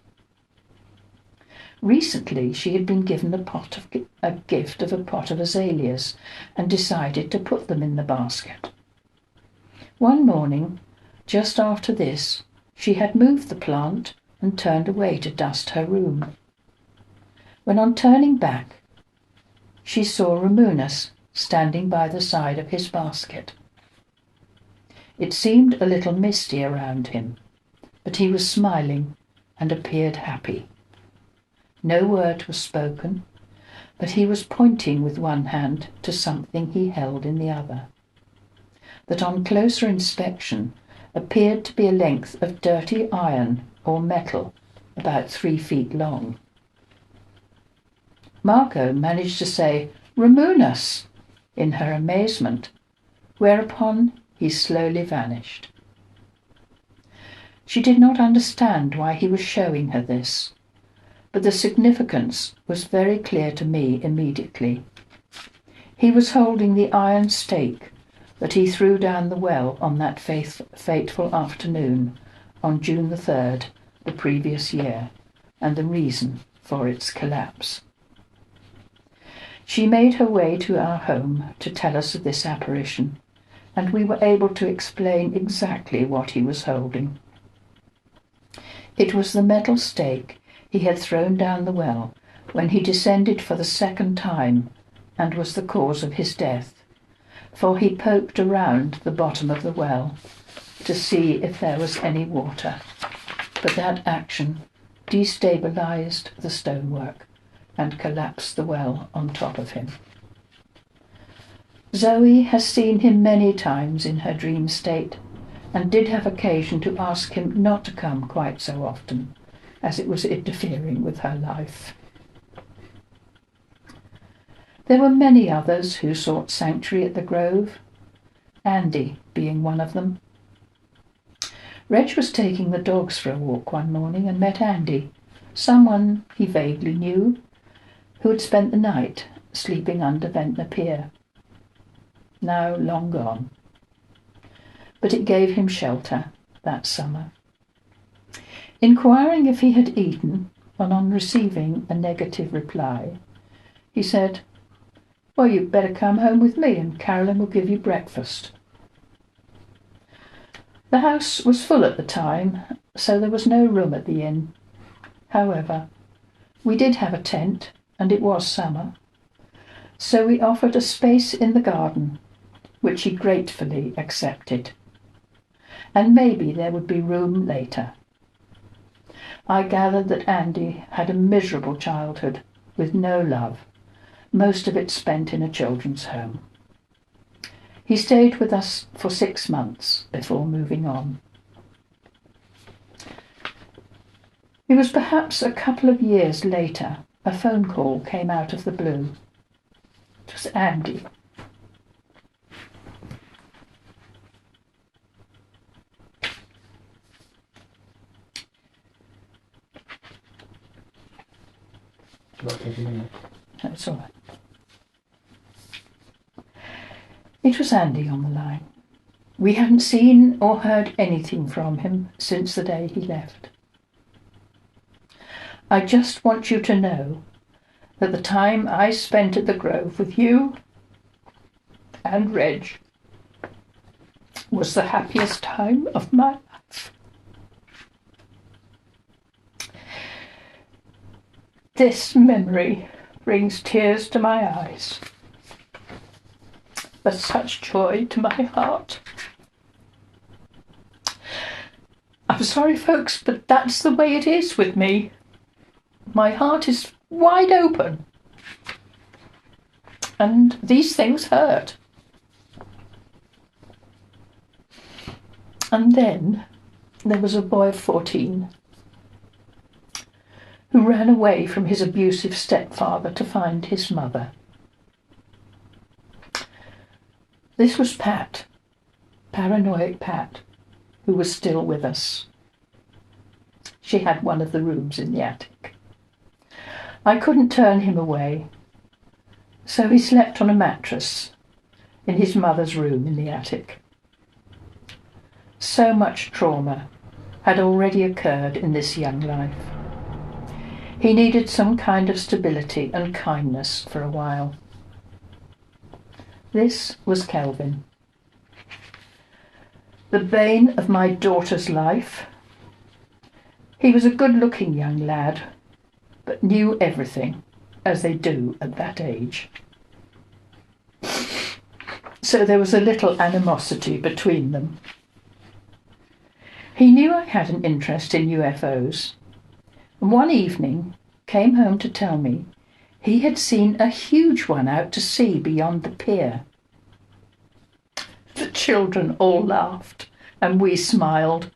Recently she had been given a gift of a pot of azaleas and decided to put them in the basket. One morning, just after this, she had moved the plant and turned away to dust her room. When on turning back, she saw Ramunus standing by the side of his basket. It seemed a little misty around him, but he was smiling and appeared happy. No word was spoken, but he was pointing with one hand to something he held in the other, that on closer inspection appeared to be a length of dirty iron or metal about 3 feet long. Margot managed to say, "Ramunus," in her amazement, whereupon he slowly vanished. She did not understand why he was showing her this, but the significance was very clear to me immediately. He was holding the iron stake that he threw down the well on that fateful afternoon on June the 3rd, the previous year, and the reason for its collapse. She made her way to our home to tell us of this apparition, and we were able to explain exactly what he was holding. It was the metal stake he had thrown down the well when he descended for the second time and was the cause of his death, for he poked around the bottom of the well to see if there was any water, but that action destabilized the stonework and collapsed the well on top of him. Zoe has seen him many times in her dream state, and did have occasion to ask him not to come quite so often, as it was interfering with her life. There were many others who sought sanctuary at the Grove, Andy being one of them. Reg was taking the dogs for a walk one morning and met Andy, someone he vaguely knew, who had spent the night sleeping under Ventnor Pier. Now long gone. But it gave him shelter that summer. Inquiring if he had eaten, and on receiving a negative reply, he said, "Well, you'd better come home with me and Carolyn will give you breakfast." The house was full at the time, so there was no room at the inn. However, we did have a tent, and it was summer, so we offered a space in the garden, which he gratefully accepted. And maybe there would be room later. I gathered that Andy had a miserable childhood with no love, most of it spent in a children's home. He stayed with us for 6 months before moving on. It was perhaps a couple of years later a phone call came out of the blue. It was Andy. That's all right. It was Andy on the line. We hadn't seen or heard anything from him since the day he left. "I just want you to know that the time I spent at the Grove with you and Reg was the happiest time of my life. This memory brings tears to my eyes, but such joy to my heart. I'm sorry, folks, but that's the way it is with me. My heart is wide open, and these things hurt." And then there was a boy of 14 who ran away from his abusive stepfather to find his mother. This was Pat, paranoid Pat, who was still with us. She had one of the rooms in the attic. I couldn't turn him away, so he slept on a mattress in his mother's room in the attic. So much trauma had already occurred in this young life. He needed some kind of stability and kindness for a while. This was Kelvin, the bane of my daughter's life. He was a good-looking young lad, but knew everything, as they do at that age. So there was a little animosity between them. He knew I had an interest in UFOs, and one evening came home to tell me he had seen a huge one out to sea beyond the pier. The children all laughed, and we smiled,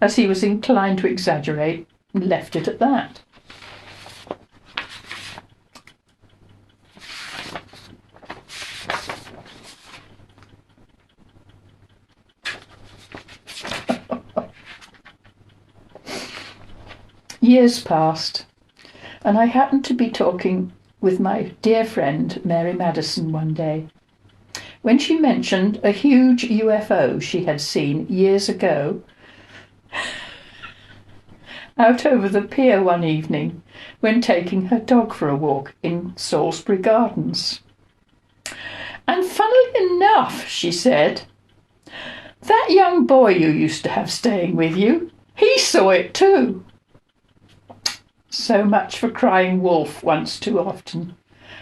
as he was inclined to exaggerate, and left it at that. Years passed, and I happened to be talking with my dear friend Mary Madison one day, when she mentioned a huge UFO she had seen years ago out over the pier one evening when taking her dog for a walk in Salisbury Gardens. And funnily enough, she said, that young boy you used to have staying with you, he saw it too. So much for crying wolf once too often.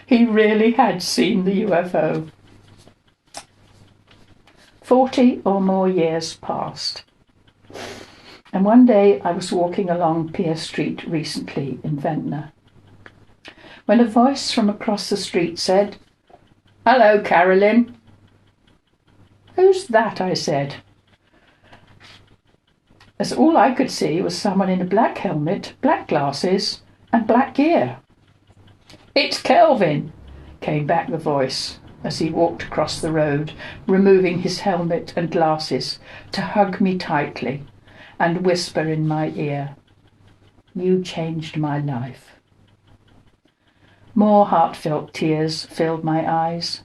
He really had seen the UFO. 40 or more years passed. And one day I was walking along Pier Street recently in Ventnor, when a voice from across the street said, "Hello, Carolyn." "Who's that?" I said, as all I could see was someone in a black helmet, black glasses and black gear. "It's Kelvin," came back the voice as he walked across the road, removing his helmet and glasses to hug me tightly and whisper in my ear, "You changed my life." More heartfelt tears filled my eyes.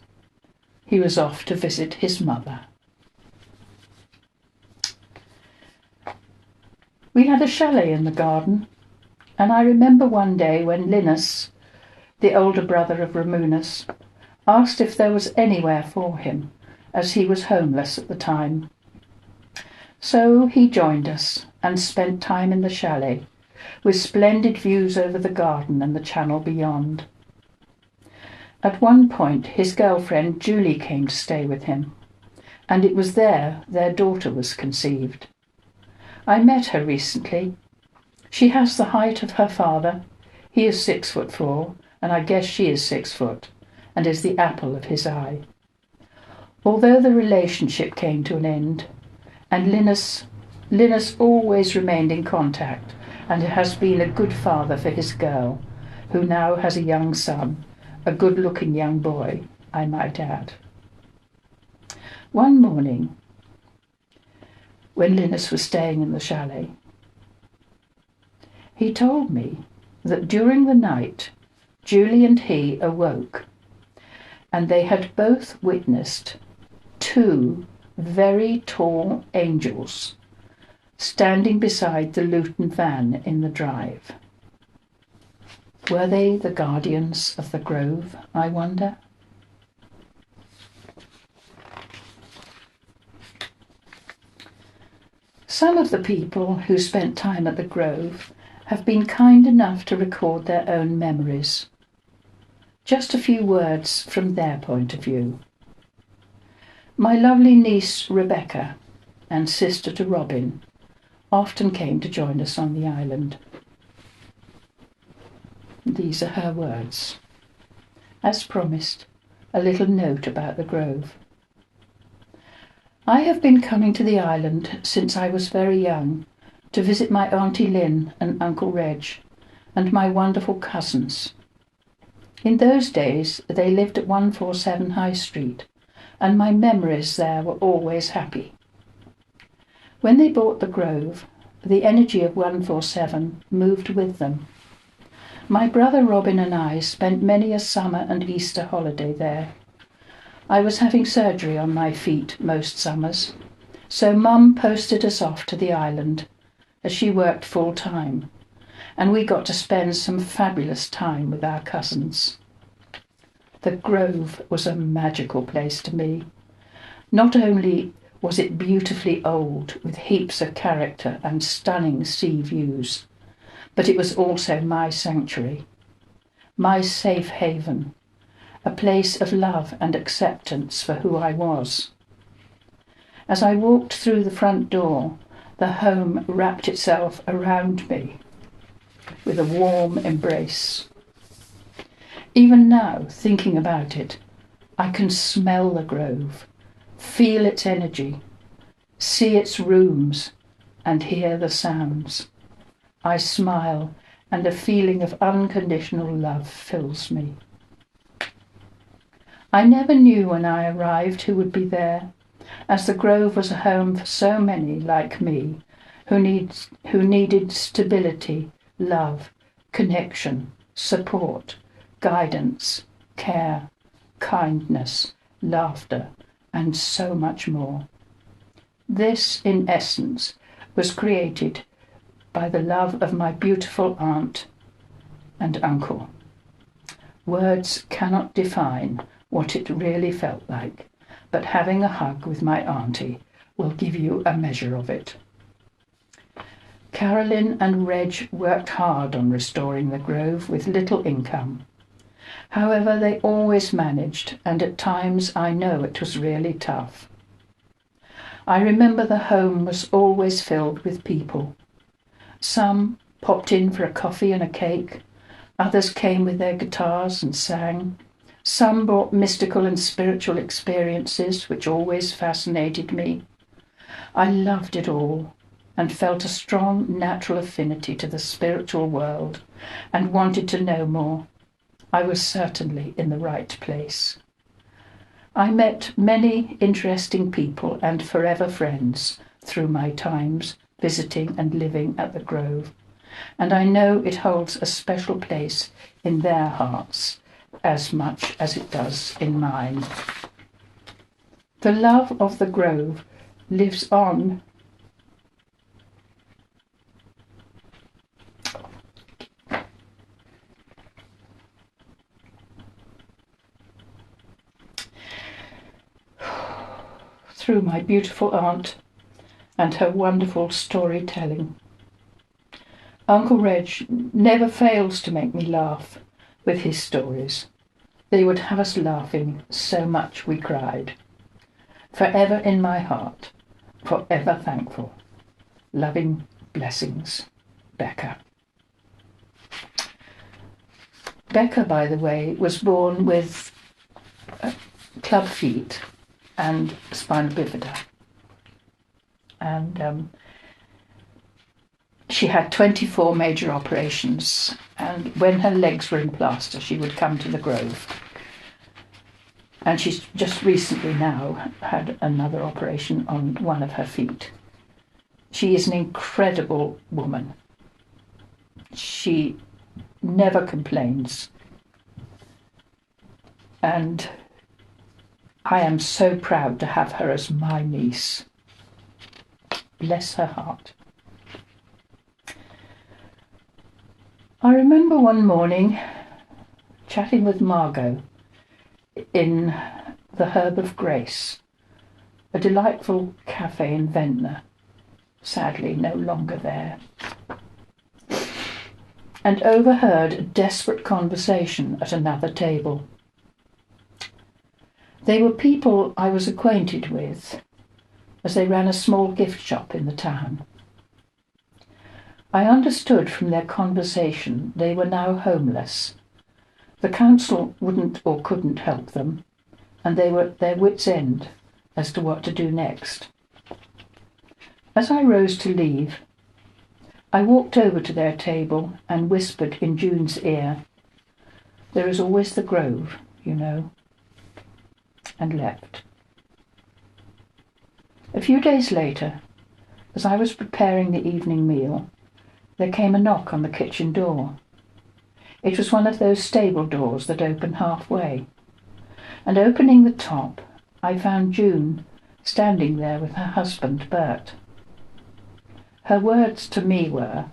He was off to visit his mother. We had a chalet in the garden, and I remember one day when Linus, the older brother of Ramunus, asked if there was anywhere for him, as he was homeless at the time. So he joined us and spent time in the chalet, with splendid views over the garden and the channel beyond. At one point his girlfriend Julie came to stay with him, and it was there their daughter was conceived. I met her recently. She has the height of her father. He is 6'4", and I guess she is 6 foot, and is the apple of his eye. Although the relationship came to an end, and Linus always remained in contact and has been a good father for his girl, who now has a young son, a good-looking young boy, I might add. One morning, when Linus was staying in the chalet, he told me that during the night Julie and he awoke, and they had both witnessed 2 very tall angels standing beside the Luton van in the drive. Were they the guardians of the grove, I wonder? Some of the people who spent time at the grove have been kind enough to record their own memories. Just a few words from their point of view. My lovely niece Rebecca and sister to Robin often came to join us on the island. These are her words. As promised, a little note about the grove. I have been coming to the island since I was very young to visit my Auntie Lynn and Uncle Reg and my wonderful cousins. In those days they lived at 147 High Street, and my memories there were always happy. When they bought the grove, the energy of 147 moved with them. My brother Robin and I spent many a summer and Easter holiday there. I was having surgery on my feet most summers, so Mum posted us off to the island, as she worked full-time, and we got to spend some fabulous time with our cousins. The Grove was a magical place to me. Not only was it beautifully old, with heaps of character and stunning sea views, but it was also my sanctuary, my safe haven, a place of love and acceptance for who I was. As I walked through the front door, the home wrapped itself around me with a warm embrace. Even now, thinking about it, I can smell the Grove, feel its energy, see its rooms, and hear the sounds. I smile, and a feeling of unconditional love fills me. I never knew when I arrived who would be there, as the Grove was a home for so many like me who needed stability, love, connection, support, guidance, care, kindness, laughter, and so much more. This, in essence, was created by the love of my beautiful aunt and uncle. Words cannot define what it really felt like, but having a hug with my auntie will give you a measure of it. Carolyn and Reg worked hard on restoring the grove with little income. However, they always managed, and at times I know it was really tough. I remember the home was always filled with people. Some popped in for a coffee and a cake, others came with their guitars and sang. Some brought mystical and spiritual experiences which always fascinated me. I loved it all and felt a strong natural affinity to the spiritual world and wanted to know more. I was certainly in the right place. I met many interesting people and forever friends through my times visiting and living at the Grove, and I know it holds a special place in their hearts as much as it does in mine. The love of the Grove lives on through my beautiful aunt and her wonderful storytelling. Uncle Reg never fails to make me laugh with his stories. They would have us laughing so much we cried. Forever in my heart, forever thankful. Loving blessings, Becca. Becca, by the way, was born with club feet and spinal bifida. And she had 24 major operations, and when her legs were in plaster, she would come to the Grove. And she's just recently now had another operation on one of her feet. She is an incredible woman. She never complains. And I am so proud to have her as my niece. Bless her heart. I remember one morning chatting with Margot in the Herb of Grace, a delightful cafe in Ventnor, sadly no longer there, and overheard a desperate conversation at another table. They were people I was acquainted with, as they ran a small gift shop in the town. I understood from their conversation they were now homeless. The council wouldn't or couldn't help them, and they were at their wits' end as to what to do next. As I rose to leave, I walked over to their table and whispered in June's ear, "There is always the Grove, you know," and left. A few days later, as I was preparing the evening meal, there came a knock on the kitchen door. It was one of those stable doors that open halfway, and opening the top, I found June standing there with her husband, Bert. Her words to me were,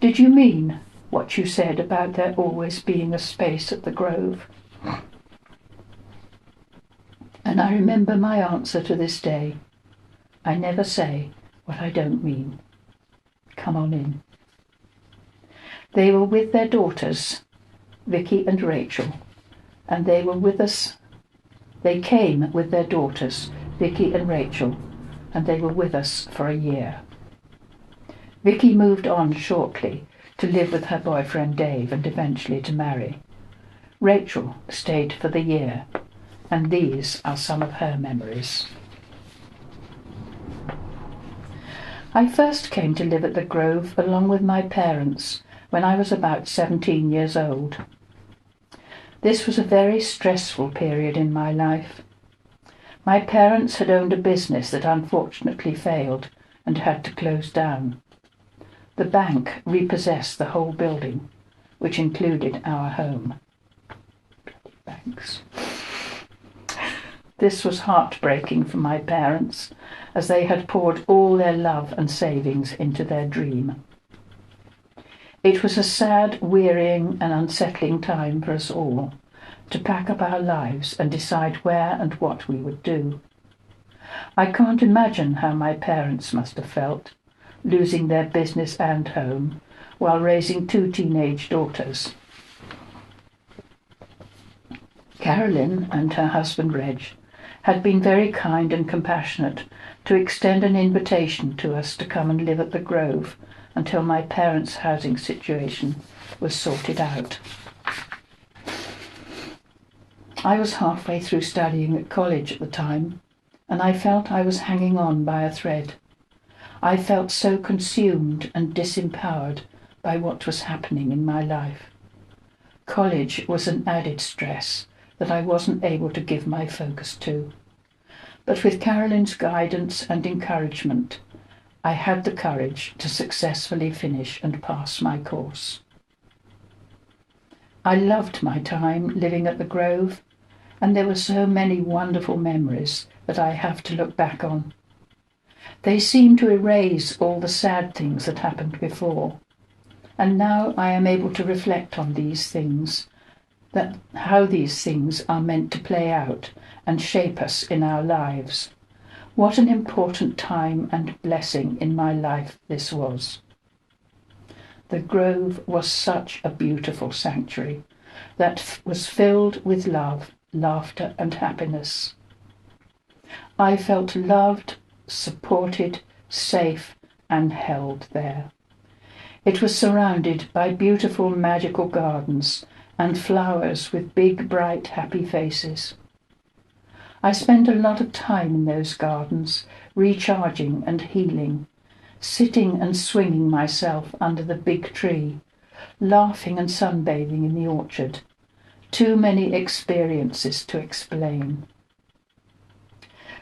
"Did you mean what you said about there always being a space at the Grove?" And I remember my answer to this day. I never say what I don't mean. Come on in. They were with their daughters, Vicky and Rachel, and they were with us. They came with their daughters, Vicky and Rachel, and they were with us for a year. Vicky moved on shortly to live with her boyfriend Dave and eventually to marry. Rachel stayed for the year, and these are some of her memories. I first came to live at the Grove along with my parents when I was about 17 years old. This was a very stressful period in my life. My parents had owned a business that unfortunately failed and had to close down. The bank repossessed the whole building, which included our home. Thanks. This was heartbreaking for my parents, as they had poured all their love and savings into their dream. It was a sad, wearying and unsettling time for us all, to pack up our lives and decide where and what we would do. I can't imagine how my parents must have felt, losing their business and home, while raising 2 teenage daughters. Carolyn and her husband Reg had been very kind and compassionate to extend an invitation to us to come and live at the Grove until my parents' housing situation was sorted out. I was halfway through studying at college at the time, and I felt I was hanging on by a thread. I felt so consumed and disempowered by what was happening in my life. College was an added stress that I wasn't able to give my focus to. But with Carolyn's guidance and encouragement, I had the courage to successfully finish and pass my course. I loved my time living at the Grove, and there were so many wonderful memories that I have to look back on. They seem to erase all the sad things that happened before, and now I am able to reflect on these things, how these things are meant to play out and shape us in our lives. What an important time and blessing in my life this was. The Grove was such a beautiful sanctuary that was filled with love, laughter and happiness. I felt loved, supported, safe and held there. It was surrounded by beautiful magical gardens and flowers with big, bright, happy faces. I spent a lot of time in those gardens, recharging and healing, sitting and swinging myself under the big tree, laughing and sunbathing in the orchard. Too many experiences to explain.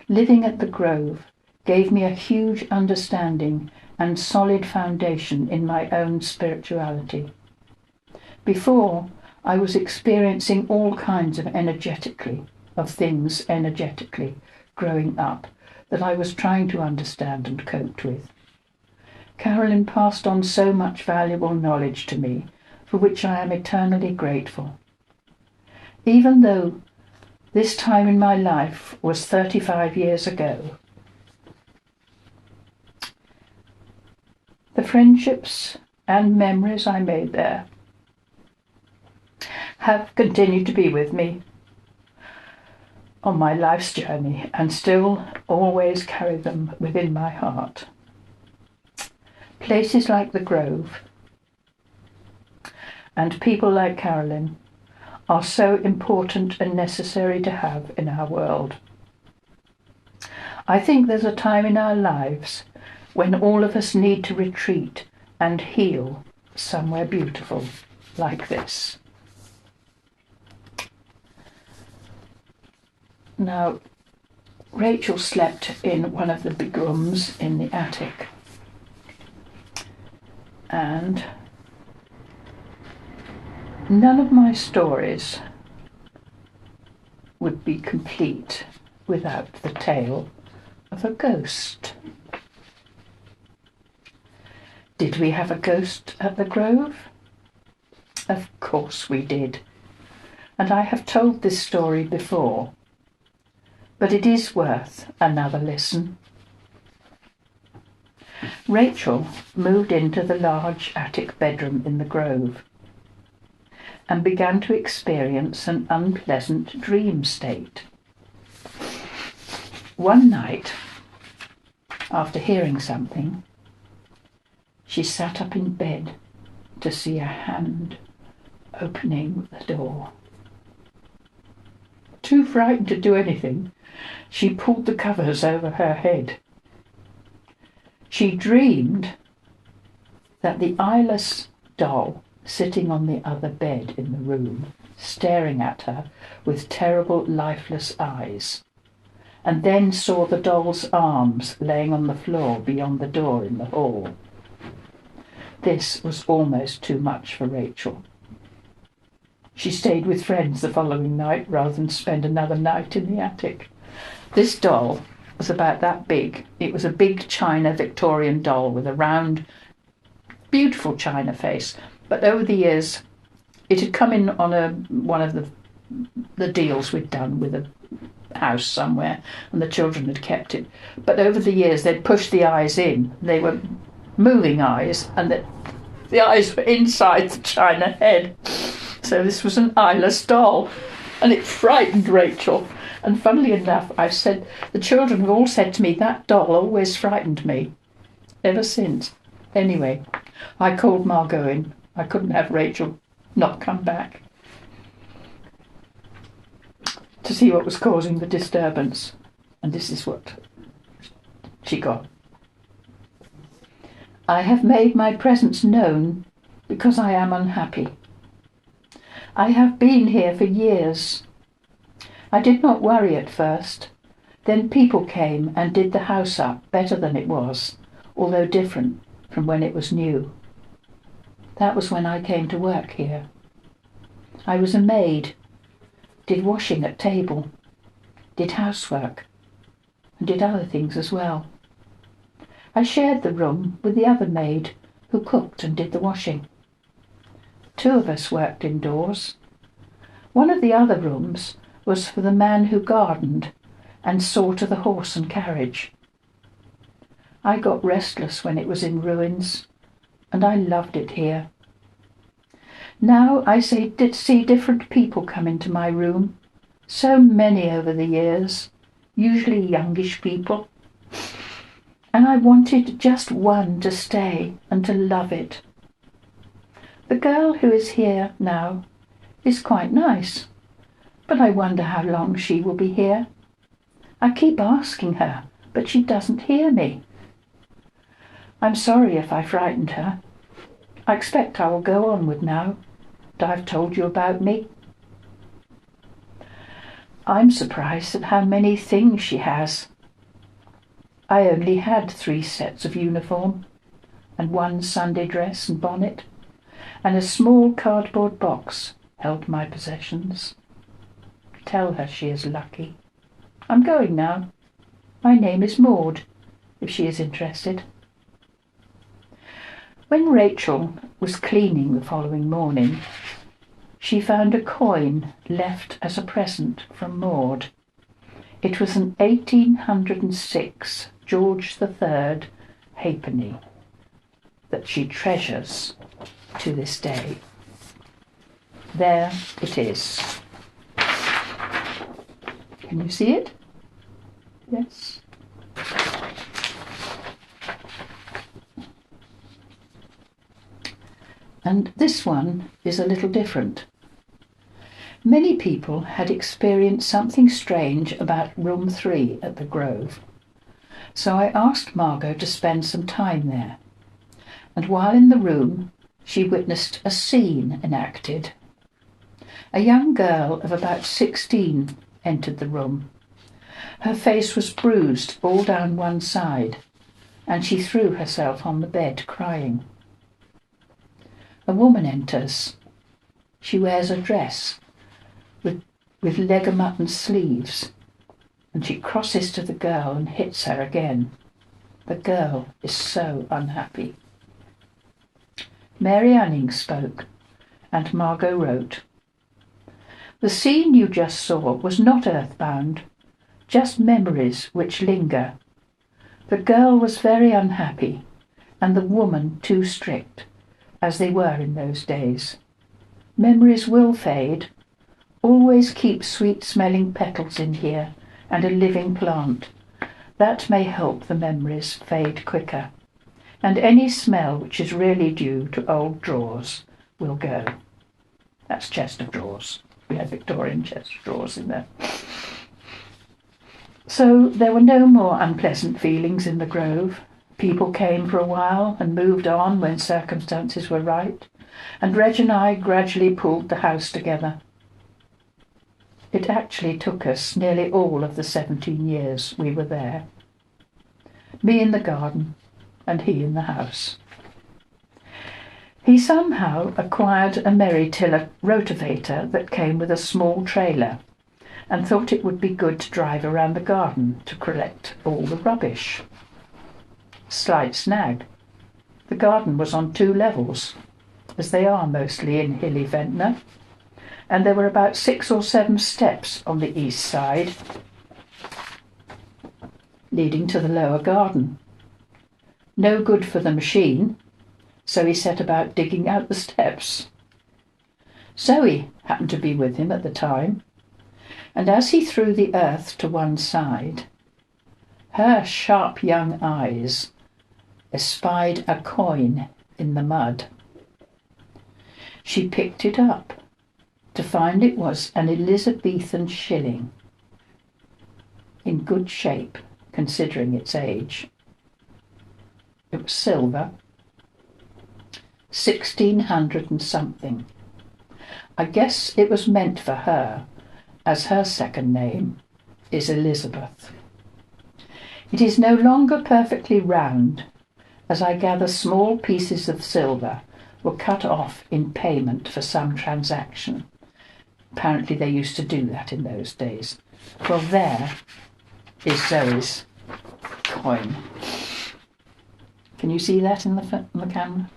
Living at the Grove gave me a huge understanding and solid foundation in my own spirituality. Before, I was experiencing all kinds of things energetically growing up that I was trying to understand and cope with. Carolyn passed on so much valuable knowledge to me, for which I am eternally grateful. Even though this time in my life was 35 years ago, the friendships and memories I made there have continued to be with me on my life's journey and still always carry them within my heart. Places like the Grove and people like Carolyn are so important and necessary to have in our world. I think there's a time in our lives when all of us need to retreat and heal somewhere beautiful like this. Now, Rachel slept in one of the big rooms in the attic, and none of my stories would be complete without the tale of a ghost. Did we have a ghost at the Grove? Of course we did, and I have told this story before, but it is worth another listen. Rachel moved into the large attic bedroom in the Grove and began to experience an unpleasant dream state. One night, after hearing something, she sat up in bed to see a hand opening the door. Too frightened to do anything, she pulled the covers over her head. She dreamed that the eyeless doll sitting on the other bed in the room, staring at her with terrible, lifeless eyes, and then saw the doll's arms laying on the floor beyond the door in the hall. This was almost too much for Rachel, She stayed with friends the following night rather than spend another night in the attic. This doll was about that big. It was a big china Victorian doll with a round, beautiful china face. But over the years, it had come in on one of the deals we'd done with a house somewhere, and the children had kept it. But over the years, they'd pushed the eyes in. They were moving eyes, and the eyes were inside the china head. So this was an eyeless doll, and it frightened Rachel. And funnily enough, I've said, the children have all said to me, that doll always frightened me, ever since. Anyway, I called Margot in. I couldn't have Rachel not come back to see what was causing the disturbance. And this is what she got. I have made my presence known because I am unhappy. I have been here for years. I did not worry at first. Then people came and did the house up better than it was, although different from when it was new. That was when I came to work here. I was a maid, did washing at table, did housework, and did other things as well. I shared the room with the other maid who cooked and did the washing. 2 of us worked indoors. One of the other rooms was for the man who gardened and saw to the horse and carriage. I got restless when it was in ruins, and I loved it here. Now I see different people come into my room, so many over the years, usually youngish people, and I wanted just one to stay and to love it. The girl who is here now is quite nice, but I wonder how long she will be here. I keep asking her, but she doesn't hear me. I'm sorry if I frightened her. I expect I will go onward now that I've told you about me. I'm surprised at how many things she has. I only had 3 sets of uniform, and 1 Sunday dress and bonnet, and a small cardboard box held my possessions. Tell her she is lucky. I'm going now. My name is Maud, if she is interested. When Rachel was cleaning the following morning, she found a coin left as a present from Maud. It was an 1806 George III halfpenny that she treasures to this day. There it is. Can you see it? Yes. And this one is a little different. Many people had experienced something strange about room 3 at the Grove, so I asked Margot to spend some time there, and while in the room she witnessed a scene enacted. A young girl of about 16 entered the room. Her face was bruised all down one side, and she threw herself on the bed crying. A woman enters. She wears a dress with leg of mutton sleeves, and she crosses to the girl and hits her again. The girl is so unhappy. Mary Anning spoke, and Margot wrote, "The scene you just saw was not earthbound, just memories which linger. The girl was very unhappy, and the woman too strict, as they were in those days. Memories will fade. Always keep sweet-smelling petals in here and a living plant. That may help the memories fade quicker. And any smell which is really due to old drawers will go." That's chest of drawers. We had Victorian chest of drawers in there. So there were no more unpleasant feelings in the Grove. People came for a while and moved on when circumstances were right, and Reg and I gradually pulled the house together. It actually took us nearly all of the 17 years we were there. Me in the garden and he in the house. He somehow acquired a Merry-tiller rotavator that came with a small trailer and thought it would be good to drive around the garden to collect all the rubbish. Slight snag. The garden was on 2 levels, as they are mostly in hilly Ventnor, and there were about 6 or 7 steps on the east side leading to the lower garden. No good for the machine, so he set about digging out the steps. Zoe happened to be with him at the time, and as he threw the earth to one side, her sharp young eyes espied a coin in the mud. She picked it up to find it was an Elizabethan shilling, in good shape considering its age. It was silver, 1600 and something. I guess it was meant for her, as her second name is Elizabeth. It is no longer perfectly round, as I gather small pieces of silver were cut off in payment for some transaction. Apparently they used to do that in those days. Well, there is Zoe's coin. Can you see that in the camera?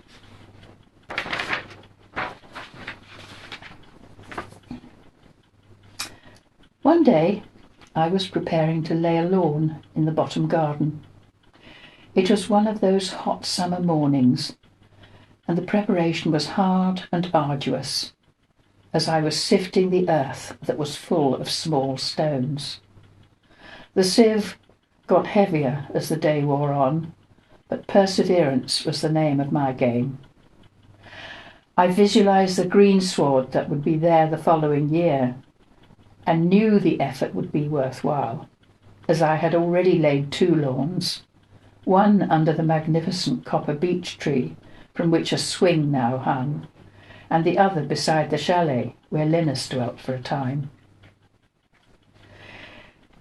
One day I was preparing to lay a lawn in the bottom garden. It was one of those hot summer mornings, and the preparation was hard and arduous, as I was sifting the earth that was full of small stones. The sieve got heavier as the day wore on, but perseverance was the name of my game. I visualised the greensward that would be there the following year, and knew the effort would be worthwhile, as I had already laid 2 lawns, one under the magnificent copper beech tree from which a swing now hung, and the other beside the chalet where Linus dwelt for a time.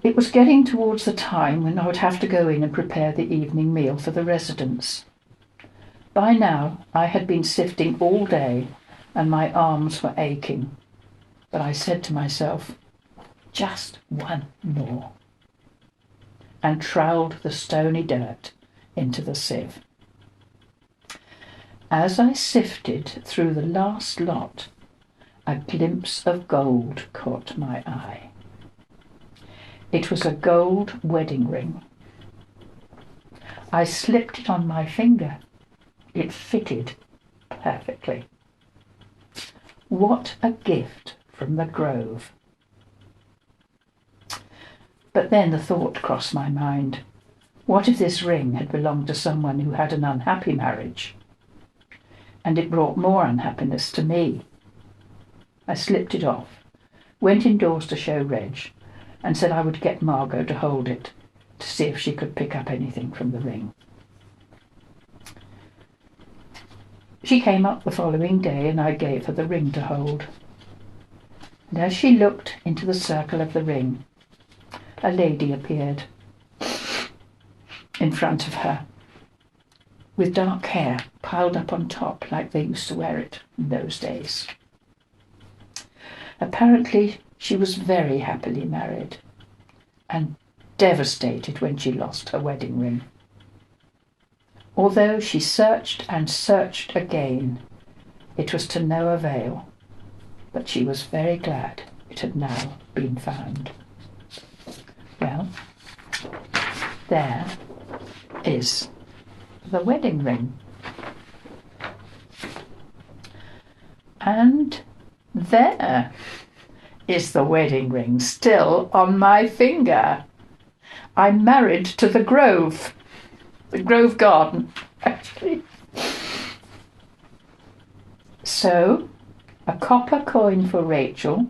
It was getting towards the time when I would have to go in and prepare the evening meal for the residents. By now I had been sifting all day and my arms were aching, but I said to myself, just one more, and trowelled the stony dirt into the sieve. As I sifted through the last lot, a glimpse of gold caught my eye. It was a gold wedding ring. I slipped it on my finger. It fitted perfectly. What a gift from the Grove. But then the thought crossed my mind, what if this ring had belonged to someone who had an unhappy marriage? And it brought more unhappiness to me. I slipped it off, went indoors to show Reg, and said I would get Margot to hold it to see if she could pick up anything from the ring. She came up the following day and I gave her the ring to hold. And as she looked into the circle of the ring, a lady appeared in front of her, with dark hair piled up on top like they used to wear it in those days. Apparently she was very happily married and devastated when she lost her wedding ring. Although she searched and searched again, it was to no avail, but she was very glad it had now been found. Well, there is the wedding ring. And there is the wedding ring still on my finger. I'm married to the Grove garden, actually. So, a copper coin for Rachel,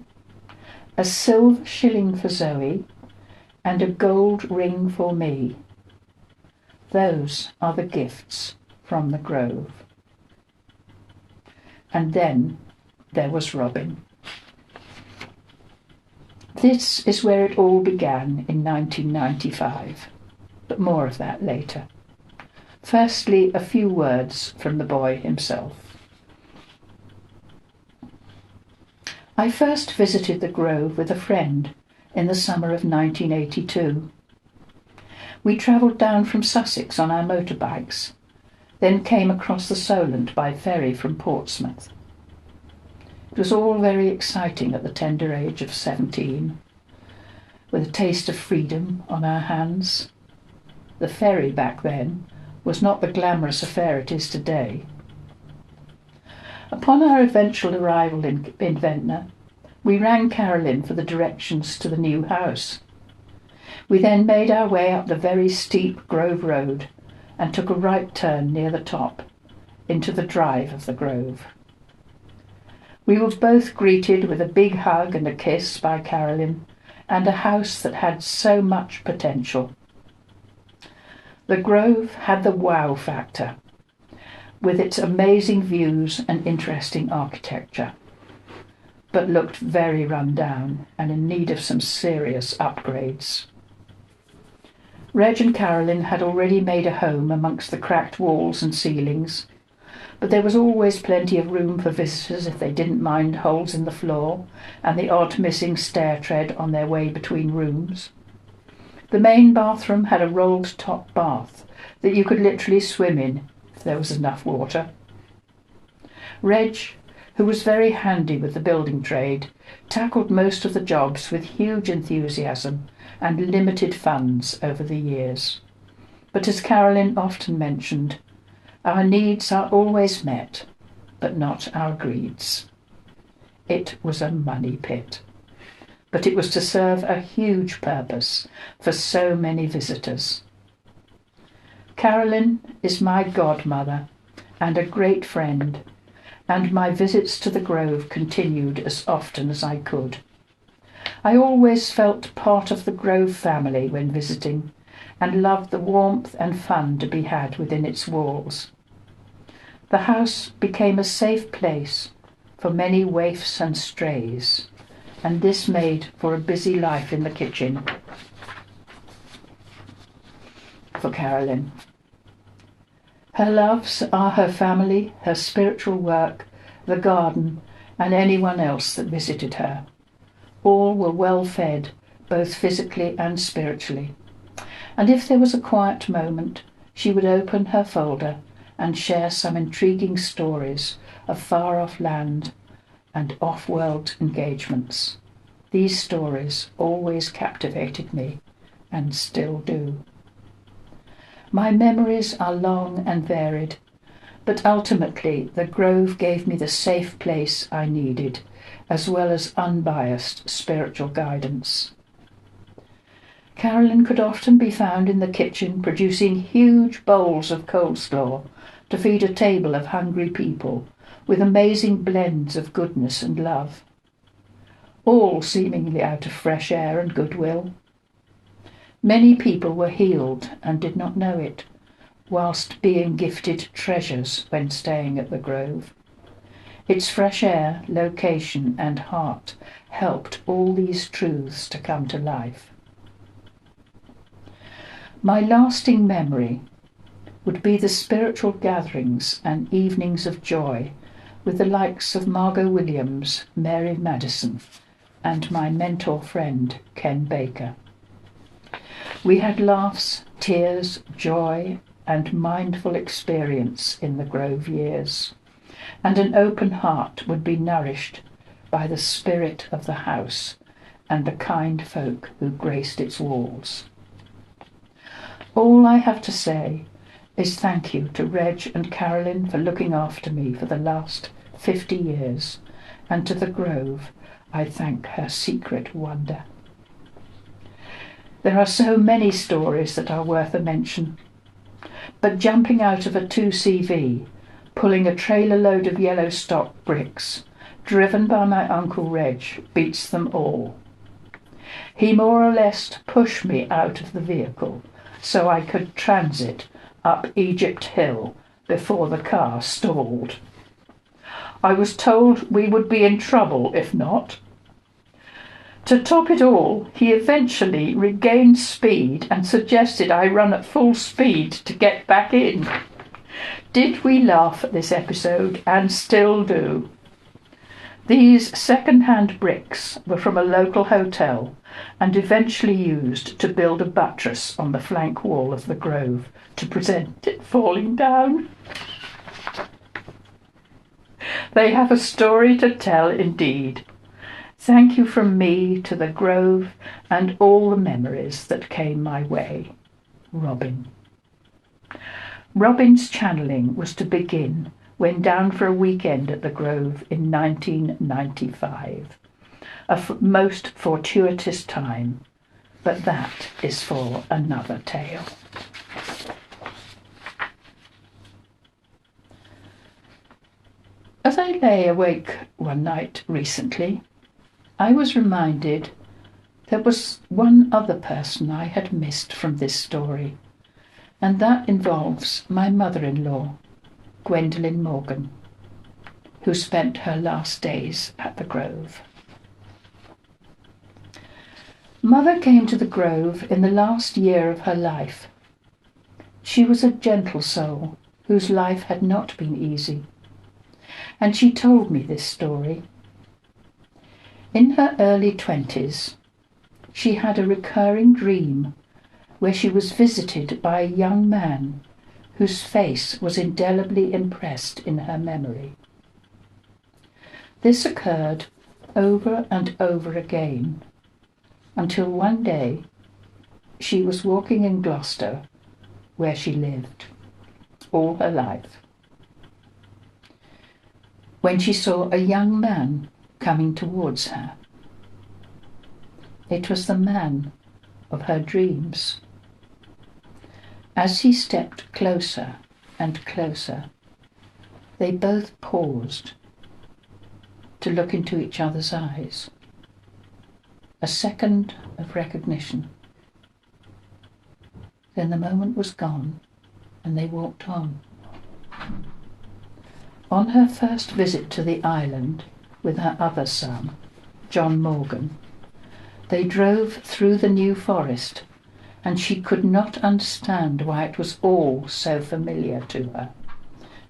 a silver shilling for Zoe, and a gold ring for me. Those are the gifts from the Grove. And then there was Robin. This is where it all began in 1995, but more of that later. Firstly, a few words from the boy himself. I first visited the Grove with a friend in the summer of 1982. We travelled down from Sussex on our motorbikes, then came across the Solent by ferry from Portsmouth. It was all very exciting at the tender age of 17, with a taste of freedom on our hands. The ferry back then was not the glamorous affair it is today. Upon our eventual arrival in Ventnor, we rang Carolyn for the directions to the new house. We then made our way up the very steep Grove Road and took a right turn near the top into the drive of the Grove. We were both greeted with a big hug and a kiss by Carolyn, and a house that had so much potential. The Grove had the wow factor, with its amazing views and interesting architecture, but looked very run down and in need of some serious upgrades. Reg and Carolyn had already made a home amongst the cracked walls and ceilings, but there was always plenty of room for visitors if they didn't mind holes in the floor and the odd missing stair tread on their way between rooms. The main bathroom had a rolled top bath that you could literally swim in if there was enough water. Reg, who was very handy with the building trade, tackled most of the jobs with huge enthusiasm and limited funds over the years. But as Carolyn often mentioned, our needs are always met, but not our greeds. It was a money pit, but it was to serve a huge purpose for so many visitors. Carolyn is my godmother and a great friend, and my visits to the Grove continued as often as I could. I always felt part of the Grove family when visiting, and loved the warmth and fun to be had within its walls. The house became a safe place for many waifs and strays, and this made for a busy life in the kitchen for Carolyn. Her loves are her family, her spiritual work, the garden, and anyone else that visited her. All were well fed, both physically and spiritually. And if there was a quiet moment, she would open her folder and share some intriguing stories of far-off land and off-world engagements. These stories always captivated me, and still do. My memories are long and varied, but ultimately the Grove gave me the safe place I needed, as well as unbiased spiritual guidance. Carolyn could often be found in the kitchen producing huge bowls of coleslaw to feed a table of hungry people with amazing blends of goodness and love, all seemingly out of fresh air and goodwill. Many people were healed and did not know it, whilst being gifted treasures when staying at the Grove. Its fresh air, location and heart helped all these truths to come to life. My lasting memory would be the spiritual gatherings and evenings of joy with the likes of Margot Williams, Mary Madison, and my mentor friend Ken Baker. We had laughs, tears, joy, and mindful experience in the Grove years, and an open heart would be nourished by the spirit of the house and the kind folk who graced its walls. All I have to say is thank you to Reg and Carolyn for looking after me for the last 50 years, and to the Grove I thank her secret wonder. There are so many stories that are worth a mention, but jumping out of a 2CV, pulling a trailer load of yellow stock bricks, driven by my Uncle Reg, beats them all. He more or less pushed me out of the vehicle so I could transit up Egypt Hill before the car stalled. I was told we would be in trouble if not. To top it all, he eventually regained speed and suggested I run at full speed to get back in. Did we laugh at this episode, and still do? These second-hand bricks were from a local hotel and eventually used to build a buttress on the flank wall of the grove to prevent it falling down. They have a story to tell indeed. Thank you from me to the grove and all the memories that came my way. Robin. Robin's channeling was to begin when down for a weekend at the Grove in 1995. A most fortuitous time, but that is for another tale. As I lay awake one night recently, I was reminded there was one other person I had missed from this story, and that involves my mother-in-law, Gwendolyn Morgan, who spent her last days at the Grove. Mother came to the Grove in the last year of her life. She was a gentle soul whose life had not been easy, and she told me this story. In her early 20s, she had a recurring dream where she was visited by a young man whose face was indelibly impressed in her memory. This occurred over and over again until one day she was walking in Gloucester, where she lived all her life, when she saw a young man coming towards her. It was the man of her dreams. As he stepped closer and closer, they both paused to look into each other's eyes. A second of recognition. Then the moment was gone and they walked on. On her first visit to the island with her other son, John Morgan, they drove through the New Forest, and she could not understand why it was all so familiar to her,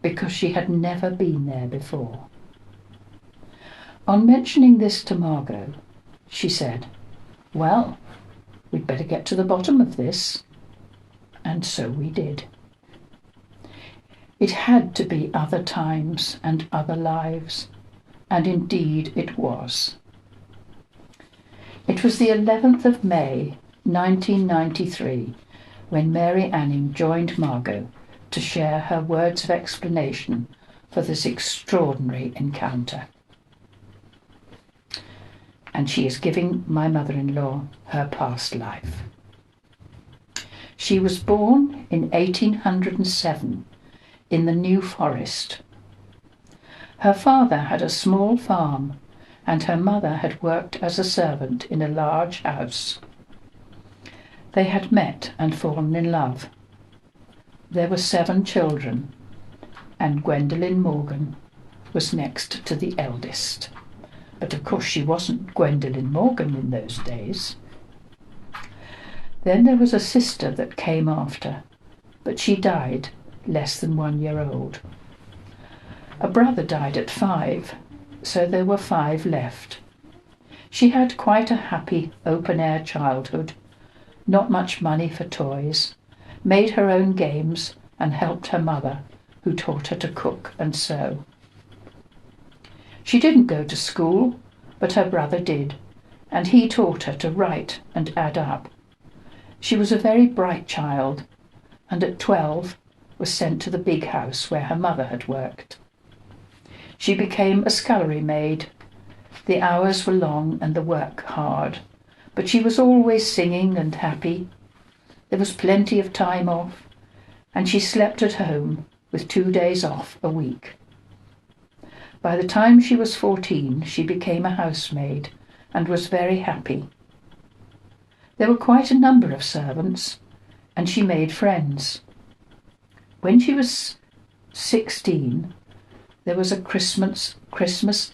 because she had never been there before. On mentioning this to Margot, she said, "Well, we'd better get to the bottom of this." And so we did. It had to be other times and other lives, and indeed it was. It was the 11th of May, 1993, when Mary Anning joined Margot to share her words of explanation for this extraordinary encounter. And she is giving my mother-in-law her past life. She was born in 1807 in the New Forest. Her father had a small farm, and her mother had worked as a servant in a large house. They had met and fallen in love. There were 7 children, and Gwendolyn Morgan was next to the eldest. But of course she wasn't Gwendolyn Morgan in those days. Then there was a sister that came after, but she died less than 1 year old. A brother died at 5, so there were 5 left. She had quite a happy open-air childhood, not much money for toys, made her own games and helped her mother, who taught her to cook and sew. She didn't go to school, but her brother did, and he taught her to write and add up. She was a very bright child, and at 12 was sent to the big house where her mother had worked. She became a scullery maid. The hours were long and the work hard, but she was always singing and happy. There was plenty of time off, and she slept at home with 2 days off a week. By the time she was 14, she became a housemaid and was very happy. There were quite a number of servants, and she made friends. When she was 16, there was a Christmas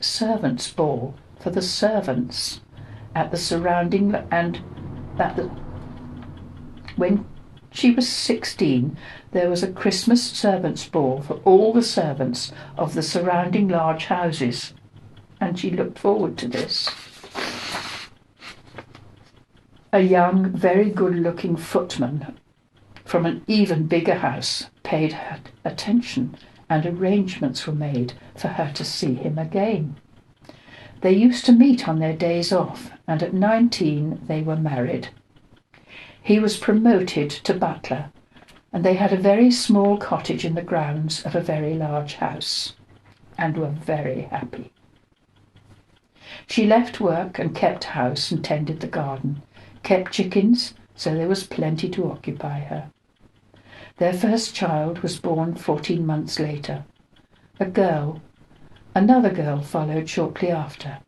servants' ball for the servants at the surrounding when she was 16, there was a Christmas servants' ball for all the servants of the surrounding large houses, and she looked forward to this. A young, very good-looking footman from an even bigger house paid her attention, and arrangements were made for her to see him again. They used to meet on their days off, and at 19 they were married. He was promoted to butler, and they had a very small cottage in the grounds of a very large house, and were very happy. She left work and kept house and tended the garden, kept chickens, so there was plenty to occupy her. Their first child was born 14 months later. A girl. Another girl followed shortly after.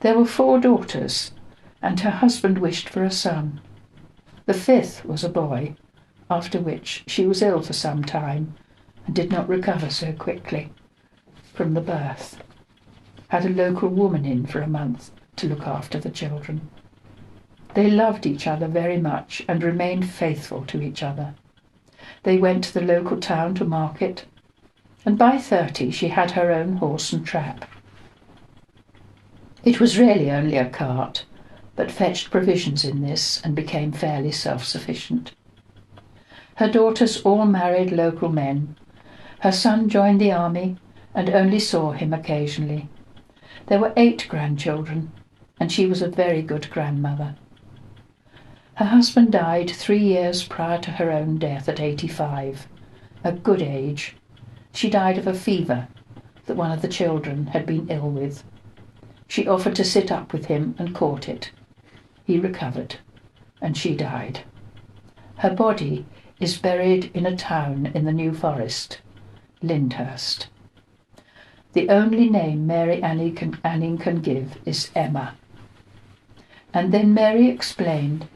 There were 4 daughters, and her husband wished for a son. The 5th was a boy, after which she was ill for some time and did not recover so quickly from the birth. Had a local woman in for a month to look after the children. They loved each other very much and remained faithful to each other. They went to the local town to market, and by 30 she had her own horse and trap. It was really only a cart, but fetched provisions in this and became fairly self-sufficient. Her daughters all married local men. Her son joined the army and only saw him occasionally. There were 8 grandchildren, and she was a very good grandmother. Her husband died 3 years prior to her own death at 85, a good age. She died of a fever that one of the children had been ill with. She offered to sit up with him and caught it. He recovered, and she died. Her body is buried in a town in the New Forest, Lyndhurst. The only name Mary Anning can give is Emma. And then Mary explained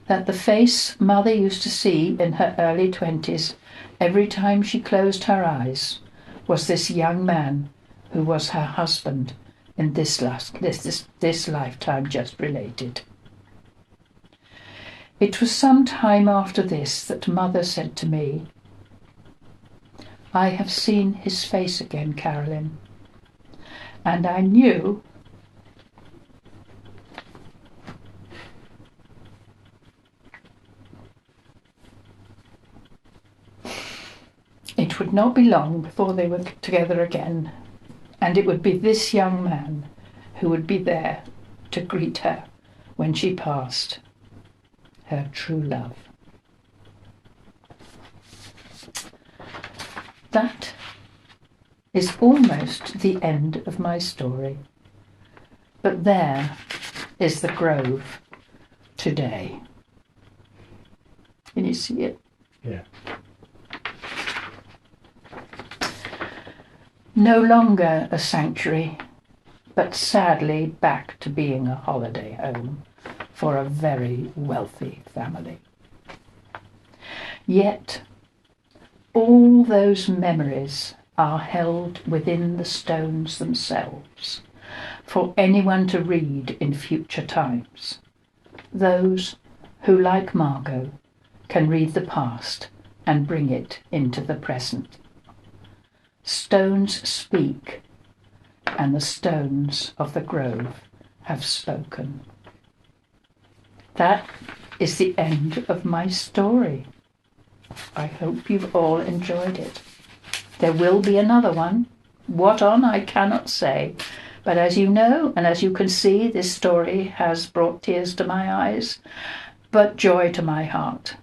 that the face Mother used to see in her early 20s every time she closed her eyes was this young man who was her husband in this lifetime just related. It was some time after this that Mother said to me, "I have seen his face again, Carolyn, and I knew it would not be long before they were together again, and it would be this young man who would be there to greet her when she passed, her true love." That is almost the end of my story, but there is the grove today. Can you see it? Yeah. No longer a sanctuary, but sadly back to being a holiday home for a very wealthy family. Yet all those memories are held within the stones themselves for anyone to read in future times. Those who, like Margot, can read the past and bring it into the present. Stones speak, and the stones of the grove have spoken. That is the end of my story. I hope you've all enjoyed it. There will be another one. What on, I cannot say. But as you know, and as you can see, this story has brought tears to my eyes, but joy to my heart.